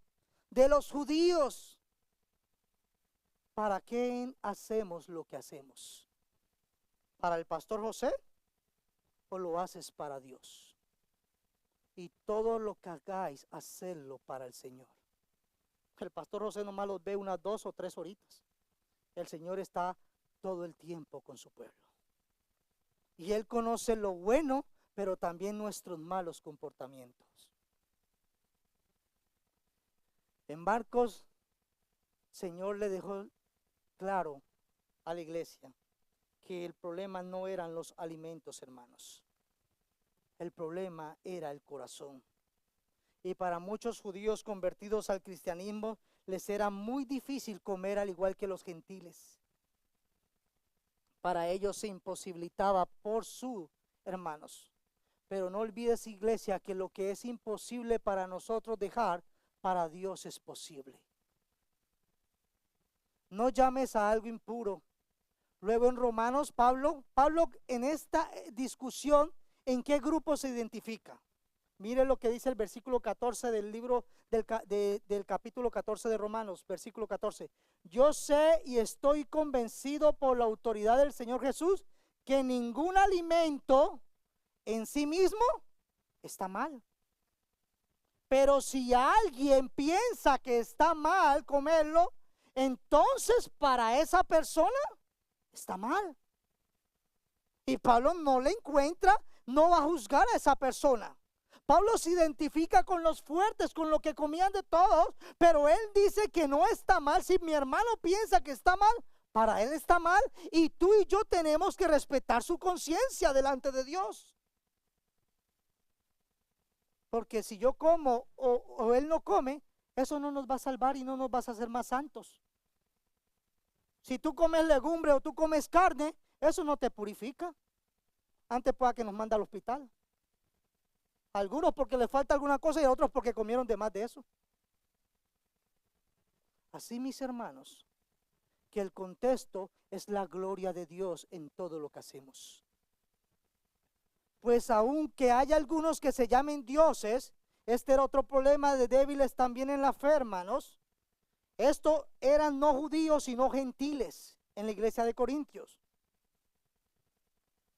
de los judíos. ¿Para qué hacemos lo que hacemos? ¿Para el pastor José? ¿O lo haces para Dios? Y todo lo que hagáis, hacerlo para el Señor. El pastor José nomás los ve unas 2 o 3 horitas. El Señor está todo el tiempo con su pueblo. Y Él conoce lo bueno, pero también nuestros malos comportamientos. En Marcos, Señor le dejó claro a la iglesia que el problema no eran los alimentos, hermanos. El problema era el corazón. Y para muchos judíos convertidos al cristianismo, les era muy difícil comer al igual que los gentiles. Para ellos se imposibilitaba por sus hermanos. Pero no olvides, iglesia, que lo que es imposible para nosotros dejar, para Dios es posible. No llames a algo impuro. Luego en Romanos, Pablo en esta discusión, ¿en qué grupo se identifica? Mire lo que dice el versículo 14 del libro del capítulo 14 de Romanos, versículo 14. Yo sé y estoy convencido por la autoridad del Señor Jesús que ningún alimento en sí mismo está mal. Pero si alguien piensa que está mal comerlo, entonces para esa persona está mal. Y Pablo no le encuentra, no va a juzgar a esa persona. Pablo se identifica con los fuertes, con lo que comían de todos, pero él dice que no está mal. Si mi hermano piensa que está mal, para él está mal, y tú y yo tenemos que respetar su conciencia delante de Dios. Porque si yo como o él no come, eso no nos va a salvar y no nos vas a hacer más santos. Si tú comes legumbre o tú comes carne, eso no te purifica. Antes pueda que nos mande al hospital. Algunos porque les falta alguna cosa y a otros porque comieron de más de eso. Así, mis hermanos, que el contexto es la gloria de Dios en todo lo que hacemos. Pues aunque haya algunos que se llamen dioses, este era otro problema de débiles también en la fe, hermanos. Estos eran no judíos sino gentiles en la iglesia de Corintios.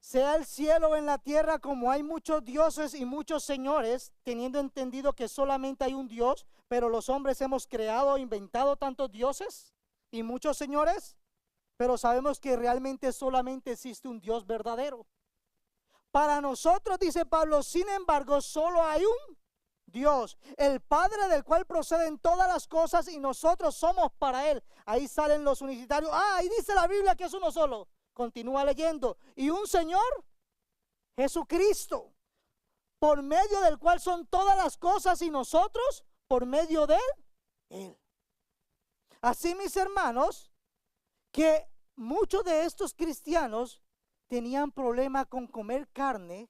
sea el cielo o en la tierra, como hay muchos dioses y muchos señores, teniendo entendido que solamente hay un Dios, pero los hombres hemos creado e inventado tantos dioses y muchos señores, pero sabemos que realmente solamente existe un Dios verdadero. Para nosotros, dice Pablo, sin embargo, solo hay un Dios, el Padre del cual proceden todas las cosas y nosotros somos para Él. Ahí salen los unicitarios. Ahí dice la Biblia que es uno solo. Continúa leyendo. Y un Señor, Jesucristo, por medio del cual son todas las cosas y nosotros por medio de Él. Así, mis hermanos, que muchos de estos cristianos tenían problema con comer carne,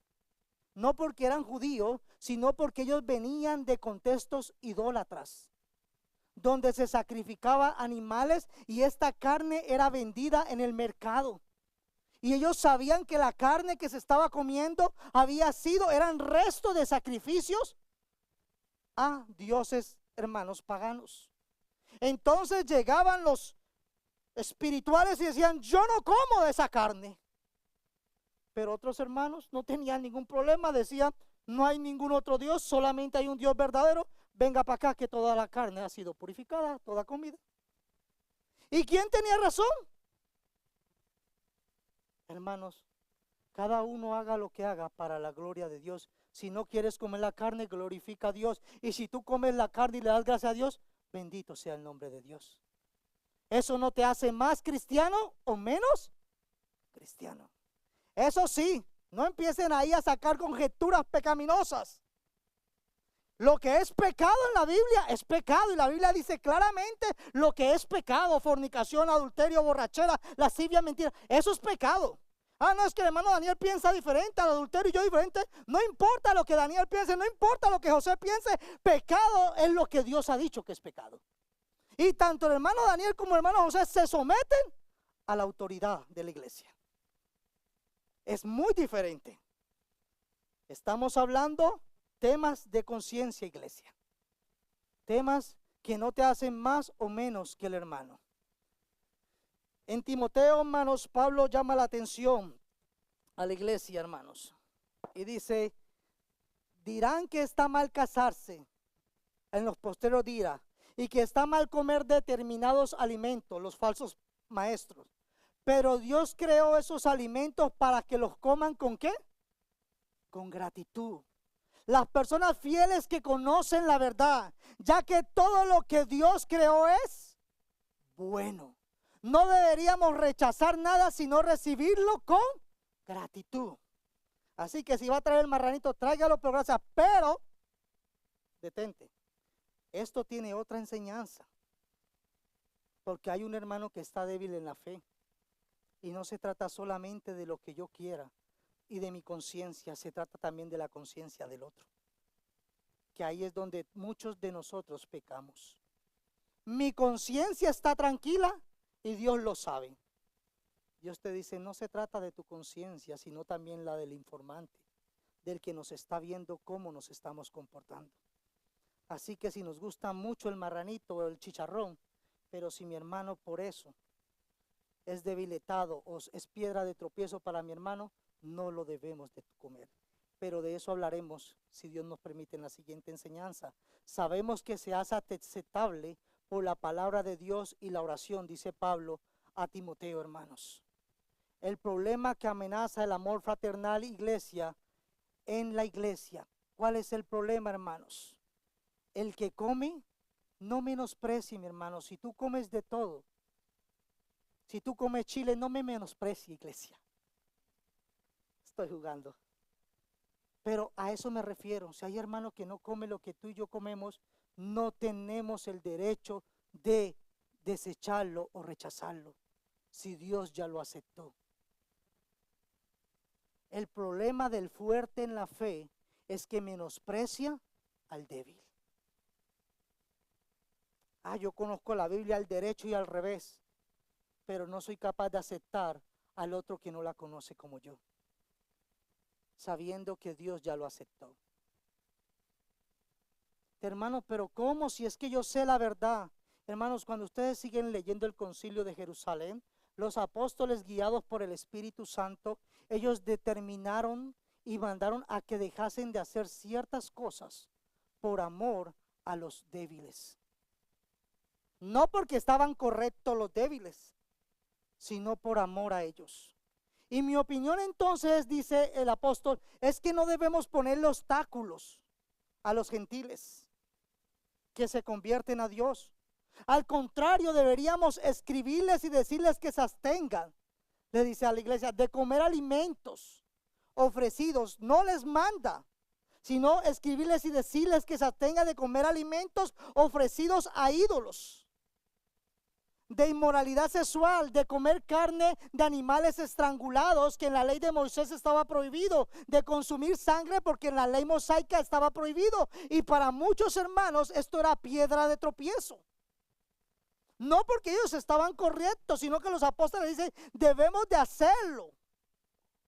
no porque eran judíos, sino porque ellos venían de contextos idólatras, donde se sacrificaba animales y esta carne era vendida en el mercado. Y ellos sabían que la carne que se estaba comiendo eran restos de sacrificios a dioses, hermanos paganos. Entonces llegaban los espirituales y decían: yo no como de esa carne. Pero otros hermanos no tenían ningún problema, decían: no hay ningún otro Dios, solamente hay un Dios verdadero. Venga para acá que toda la carne ha sido purificada, toda comida. ¿Y quién tenía razón? Hermanos, cada uno haga lo que haga para la gloria de Dios. Si no quieres comer la carne, glorifica a Dios. Y si tú comes la carne y le das gracias a Dios, bendito sea el nombre de Dios. Eso no te hace más cristiano o menos cristiano. Eso sí, no empiecen ahí a sacar conjeturas pecaminosas. Lo que es pecado en la Biblia es pecado, y la Biblia dice claramente lo que es pecado: fornicación, adulterio, borrachera, lascivia, mentira. Eso es pecado. No, es que el hermano Daniel piensa diferente al adulterio y yo diferente. No importa lo que Daniel piense, no importa lo que José piense, pecado es lo que Dios ha dicho que es pecado. Y tanto el hermano Daniel como el hermano José se someten a la autoridad de la iglesia. Es muy diferente. Estamos hablando temas de conciencia, iglesia. Temas que no te hacen más o menos que el hermano. En Timoteo, hermanos, Pablo llama la atención a la iglesia, hermanos, y dice: dirán que está mal casarse en los postreros días, y que está mal comer determinados alimentos, los falsos maestros. Pero Dios creó esos alimentos para que los coman ¿con qué? Con gratitud. Las personas fieles que conocen la verdad, ya que todo lo que Dios creó es bueno. No deberíamos rechazar nada, sino recibirlo con gratitud. Así que si va a traer el marranito, tráigalo, pero gracias. Pero, detente, esto tiene otra enseñanza. Porque hay un hermano que está débil en la fe. Y no se trata solamente de lo que yo quiera y de mi conciencia, se trata también de la conciencia del otro. Que ahí es donde muchos de nosotros pecamos. Mi conciencia está tranquila y Dios lo sabe. Dios te dice: no se trata de tu conciencia, sino también la del informante, del que nos está viendo cómo nos estamos comportando. Así que si nos gusta mucho el marranito o el chicharrón, pero si mi hermano por eso es debilitado o es piedra de tropiezo para mi hermano, no lo debemos de comer. Pero de eso hablaremos, si Dios nos permite, en la siguiente enseñanza. Sabemos que se hace aceptable por la palabra de Dios y la oración, dice Pablo a Timoteo, hermanos. El problema que amenaza el amor fraternal, iglesia, en la iglesia. ¿Cuál es el problema, hermanos? El que come, no menosprecie, mi hermano. Si tú comes de todo, si tú comes chile, no me menosprecie, iglesia. Estoy jugando. Pero a eso me refiero. Si hay hermano que no come lo que tú y yo comemos, no tenemos el derecho de desecharlo o rechazarlo, si Dios ya lo aceptó. El problema del fuerte en la fe es que menosprecia al débil. Yo conozco la Biblia al derecho y al revés, pero no soy capaz de aceptar al otro que no la conoce como yo, sabiendo que Dios ya lo aceptó. Hermanos, pero ¿cómo? Si es que yo sé la verdad. Hermanos, cuando ustedes siguen leyendo el Concilio de Jerusalén, los apóstoles, guiados por el Espíritu Santo, ellos determinaron y mandaron a que dejasen de hacer ciertas cosas por amor a los débiles. No porque estaban correctos los débiles, sino por amor a ellos. Y mi opinión entonces, dice el apóstol, es que no debemos ponerle obstáculos a los gentiles que se convierten a Dios. Al contrario, deberíamos escribirles y decirles que se abstengan, le dice a la iglesia, de comer alimentos ofrecidos. No les manda, sino escribirles y decirles que se abstengan de comer alimentos ofrecidos a ídolos, de inmoralidad sexual, de comer carne de animales estrangulados, que en la ley de Moisés estaba prohibido, de consumir sangre, porque en la ley mosaica estaba prohibido. Y para muchos hermanos esto era piedra de tropiezo. No porque ellos estaban correctos, sino que los apóstoles dicen, debemos de hacerlo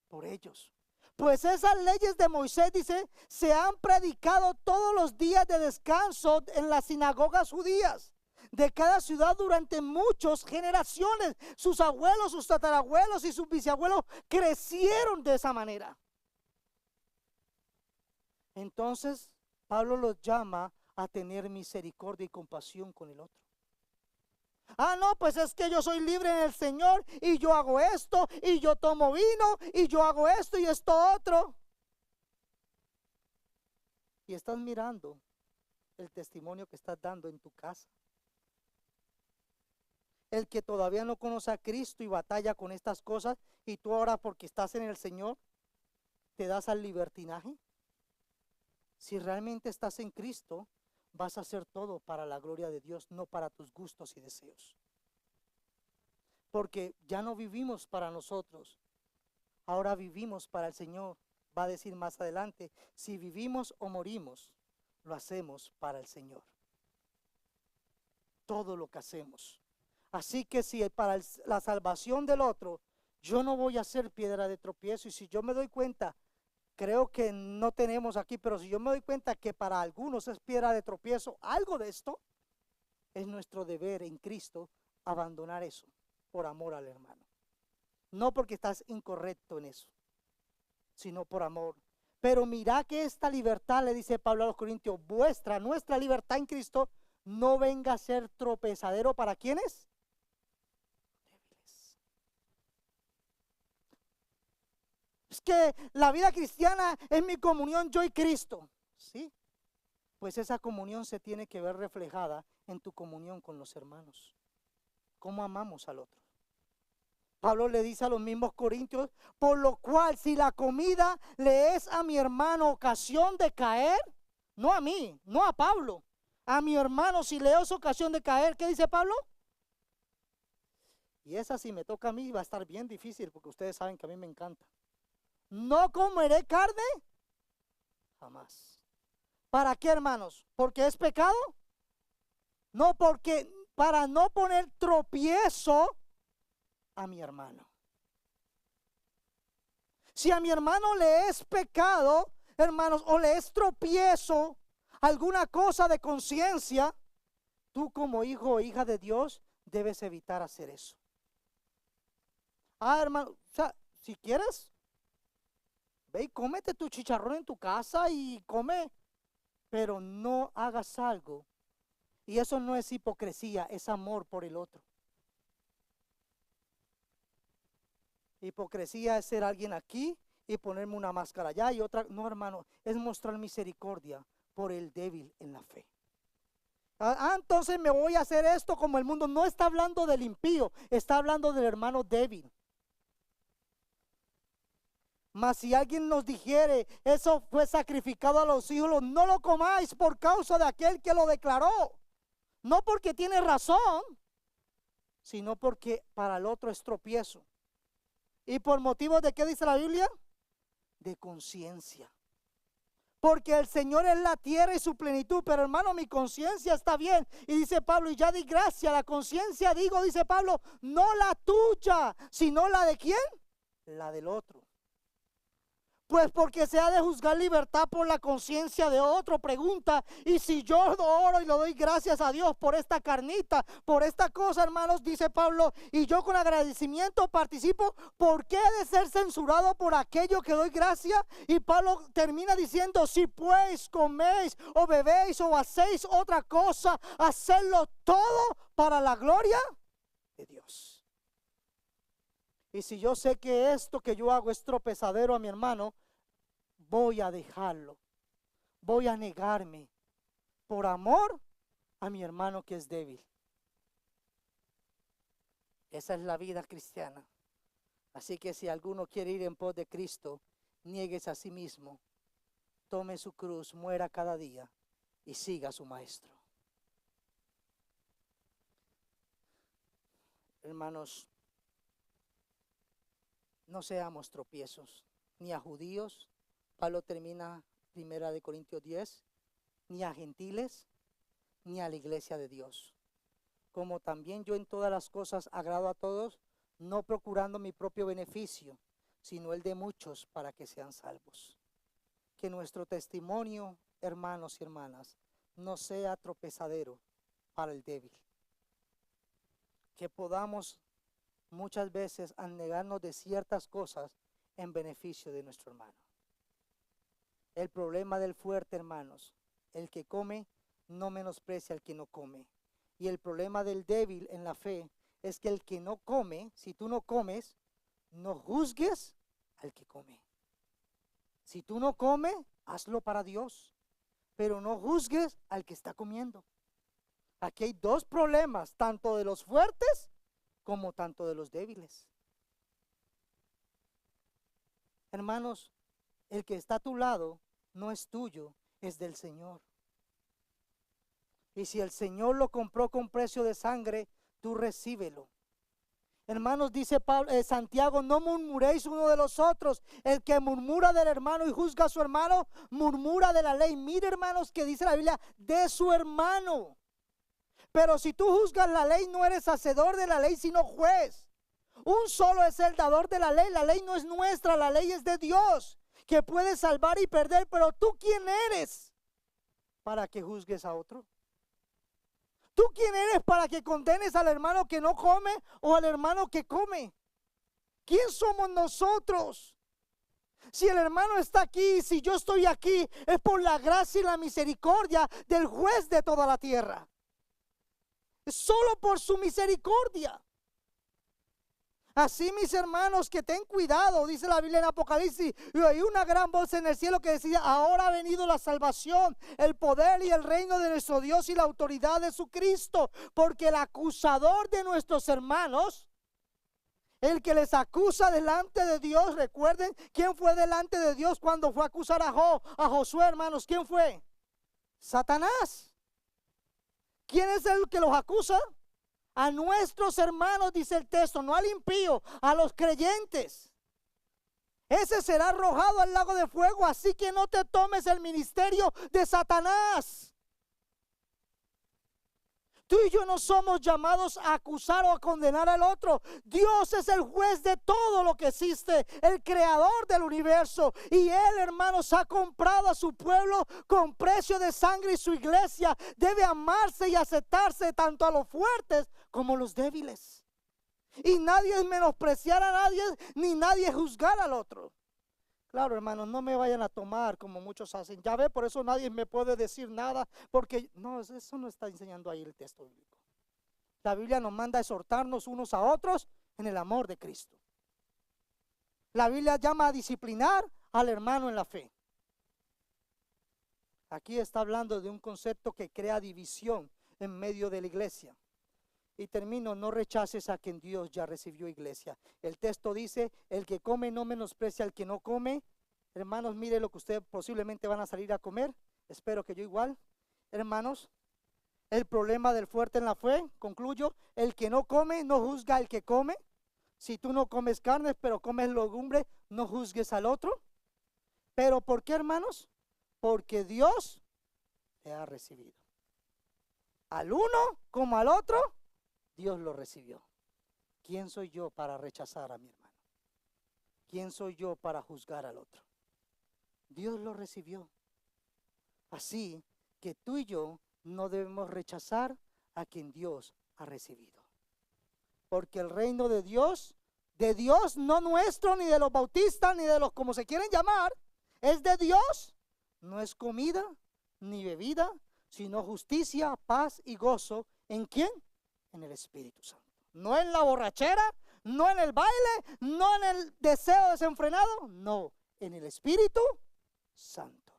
por ellos. Pues esas leyes de Moisés, dice, se han predicado todos los días de descanso en las sinagogas judías de cada ciudad durante muchas generaciones. Sus abuelos, sus tatarabuelos y sus bisabuelos crecieron de esa manera. Entonces Pablo los llama a tener misericordia y compasión con el otro. Ah, no, pues es que yo soy libre en el Señor y yo hago esto y yo tomo vino y yo hago esto y esto otro. Y estás mirando el testimonio que estás dando en tu casa. El que todavía no conoce a Cristo y batalla con estas cosas, y tú ahora porque estás en el Señor te das al libertinaje. Si realmente estás en Cristo, vas a hacer todo para la gloria de Dios, no para tus gustos y deseos. Porque ya no vivimos para nosotros, ahora vivimos para el Señor. Va a decir más adelante, si vivimos o morimos, lo hacemos para el Señor. Todo lo que hacemos. Así que si para la salvación del otro, yo no voy a ser piedra de tropiezo. Y si yo me doy cuenta, creo que no tenemos aquí, pero si yo me doy cuenta que para algunos es piedra de tropiezo, algo de esto, es nuestro deber en Cristo abandonar eso por amor al hermano. No porque estás incorrecto en eso, sino por amor. Pero mira que esta libertad, le dice Pablo a los Corintios, nuestra libertad en Cristo, no venga a ser tropezadero para ¿quiénes? Débiles. Es que la vida cristiana es mi comunión yo y Cristo. Sí, pues esa comunión se tiene que ver reflejada en tu comunión con los hermanos. ¿Cómo amamos al otro? Pablo le dice a los mismos corintios, por lo cual si la comida le es a mi hermano ocasión de caer, no a mí, no a Pablo, a mi hermano si le es ocasión de caer, ¿qué dice Pablo? Y esa si me toca a mí va a estar bien difícil porque ustedes saben que a mí me encanta. ¿No comeré carne? Jamás. ¿Para qué, hermanos? ¿Porque es pecado? No, porque para no poner tropiezo a mi hermano. Si a mi hermano le es pecado, hermanos, o le es tropiezo, alguna cosa de conciencia, tú como hijo o hija de Dios debes evitar hacer eso. Ah, hermano, o sea, si quieres, ve y cómete tu chicharrón en tu casa y come, pero no hagas algo. Y eso no es hipocresía, es amor por el otro. Hipocresía es ser alguien aquí y ponerme una máscara allá y otra. No, hermano, es mostrar misericordia por el débil en la fe. Entonces me voy a hacer esto como el mundo. No está hablando del impío, está hablando del hermano débil. Mas si alguien nos dijere, eso fue sacrificado a los ídolos, no lo comáis por causa de aquel que lo declaró. No porque tiene razón, sino porque para el otro es tropiezo. ¿Y por motivo de qué dice la Biblia? De conciencia. Porque el Señor es la tierra y su plenitud. Pero hermano, mi conciencia está bien. Y dice Pablo, y ya di gracia, la conciencia digo, dice Pablo, no la tuya, sino la de ¿quién? La del otro. Pues porque se ha de juzgar libertad por la conciencia de otro. Pregunta, y si yo oro y le doy gracias a Dios por esta carnita, por esta cosa, hermanos, dice Pablo, y yo con agradecimiento participo, ¿por qué he de ser censurado por aquello que doy gracia? Y Pablo termina diciendo, si pues coméis o bebéis o hacéis otra cosa, hacedlo todo para la gloria de Dios. Y si yo sé que esto que yo hago es tropezadero a mi hermano, voy a dejarlo, voy a negarme por amor a mi hermano que es débil. Esa es la vida cristiana. Así que si alguno quiere ir en pos de Cristo, niéguese a sí mismo, tome su cruz, muera cada día y siga a su maestro. Hermanos, no seamos tropiezos, ni a judíos, Pablo termina 1 Corintios 10, ni a gentiles, ni a la iglesia de Dios. Como también yo en todas las cosas agrado a todos, no procurando mi propio beneficio, sino el de muchos para que sean salvos. Que nuestro testimonio, hermanos y hermanas, no sea tropezadero para el débil. Que podamos muchas veces anegarnos de ciertas cosas en beneficio de nuestro hermano. El problema del fuerte, hermanos, el que come no menosprecia al que no come. Y el problema del débil en la fe es que el que no come, si tú no comes, no juzgues al que come. Si tú no comes, hazlo para Dios, pero no juzgues al que está comiendo. Aquí hay dos problemas, tanto de los fuertes como tanto de los débiles. Hermanos, el que está a tu lado no es tuyo, es del Señor. Y si el Señor lo compró con precio de sangre, tú recíbelo. Hermanos, dice Santiago, no murmuréis uno de los otros. El que murmura del hermano y juzga a su hermano, murmura de la ley. Mire, hermanos, que dice la Biblia, de su hermano. Pero si tú juzgas la ley, no eres hacedor de la ley, sino juez. Un solo es el dador de la ley. La ley no es nuestra, la ley es de Dios, que puede salvar y perder. Pero tú, ¿quién eres para que juzgues a otro? ¿Tú quién eres para que condenes al hermano que no come o al hermano que come? ¿Quién somos nosotros? Si el hermano está aquí, si yo estoy aquí, es por la gracia y la misericordia del juez de toda la tierra. Es solo por su misericordia. Así, mis hermanos, que ten cuidado, dice la Biblia en Apocalipsis, y oí una gran voz en el cielo que decía, ahora ha venido la salvación, el poder y el reino de nuestro Dios y la autoridad de su Cristo, porque el acusador de nuestros hermanos, el que les acusa delante de Dios, recuerden quién fue delante de Dios cuando fue a acusar a Josué, hermanos, ¿quién fue? Satanás. ¿Quién es el que los acusa? A nuestros hermanos, dice el texto, no al impío, a los creyentes. Ese será arrojado al lago de fuego, así que no te tomes el ministerio de Satanás. Tú y yo no somos llamados a acusar o a condenar al otro. Dios es el juez de todo lo que existe, el creador del universo. Y Él, hermanos, ha comprado a su pueblo con precio de sangre, y su iglesia debe amarse y aceptarse tanto a los fuertes como a los débiles. Y nadie es menospreciar a nadie, ni nadie juzgar al otro. Claro, hermanos, no me vayan a tomar como muchos hacen. Ya ve, por eso nadie me puede decir nada, porque no, eso no está enseñando ahí el texto bíblico. La Biblia nos manda a exhortarnos unos a otros en el amor de Cristo. La Biblia llama a disciplinar al hermano en la fe. Aquí está hablando de un concepto que crea división en medio de la iglesia. Y termino, no rechaces a quien Dios ya recibió iglesia. El texto dice, el que come no menosprecia al que no come. Hermanos, mire lo que ustedes posiblemente van a salir a comer. Espero que yo igual. Hermanos, el problema del fuerte en la fe, concluyo, el que no come no juzga al que come. Si tú no comes carnes, pero comes legumbre, no juzgues al otro. ¿Pero por qué, hermanos? Porque Dios te ha recibido. Al uno como al otro, Dios lo recibió. ¿Quién soy yo para rechazar a mi hermano? ¿Quién soy yo para juzgar al otro? Dios lo recibió. Así que tú y yo no debemos rechazar a quien Dios ha recibido. Porque el reino de Dios, no nuestro, ni de los bautistas, ni de los como se quieren llamar, es de Dios. No es comida ni bebida, sino justicia, paz y gozo. ¿En quién? En el Espíritu Santo. No en la borrachera, no en el baile, no en el deseo desenfrenado, no, en el Espíritu Santo.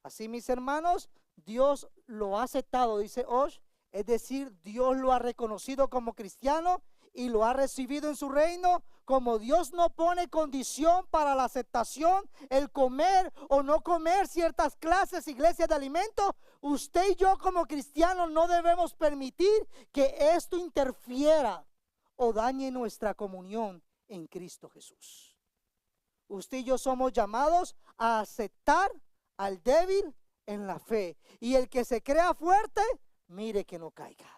Así, mis hermanos, Dios lo ha aceptado, dice Osh, es decir, Dios lo ha reconocido como cristiano y lo ha recibido en su reino. Como Dios no pone condición para la aceptación, el comer o no comer ciertas clases, iglesias de alimentos, usted y yo como cristianos no debemos permitir que esto interfiera o dañe nuestra comunión en Cristo Jesús. Usted y yo somos llamados a aceptar al débil en la fe, y el que se crea fuerte, mire que no caiga.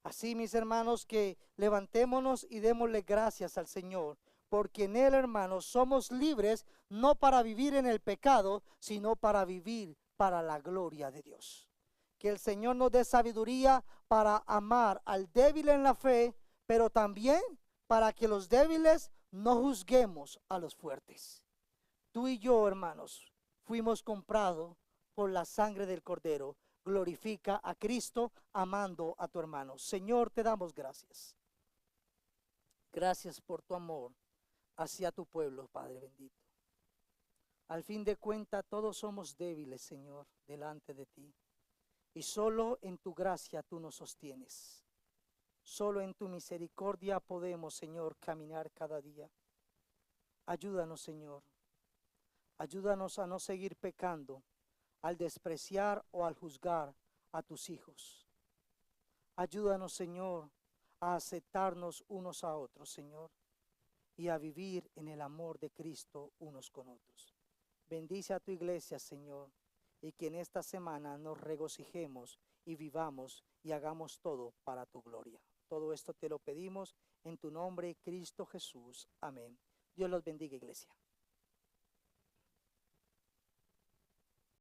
Así, mis hermanos, que levantémonos y démosle gracias al Señor, porque en Él, hermanos, somos libres, no para vivir en el pecado, sino para vivir para la gloria de Dios. Que el Señor nos dé sabiduría para amar al débil en la fe, pero también para que los débiles no juzguemos a los fuertes. Tú y yo, hermanos, fuimos comprados por la sangre del Cordero. Glorifica a Cristo amando a tu hermano. Señor, te damos gracias. Gracias por tu amor hacia tu pueblo, Padre bendito. Al fin de cuentas, todos somos débiles, Señor, delante de ti. Y solo en tu gracia tú nos sostienes. Solo en tu misericordia podemos, Señor, caminar cada día. Ayúdanos, Señor. Ayúdanos a no seguir pecando, al despreciar o al juzgar a tus hijos. Ayúdanos, Señor, a aceptarnos unos a otros, Señor, y a vivir en el amor de Cristo unos con otros. Bendice a tu iglesia, Señor, y que en esta semana nos regocijemos y vivamos y hagamos todo para tu gloria. Todo esto te lo pedimos en tu nombre, Cristo Jesús. Amén. Dios los bendiga, iglesia.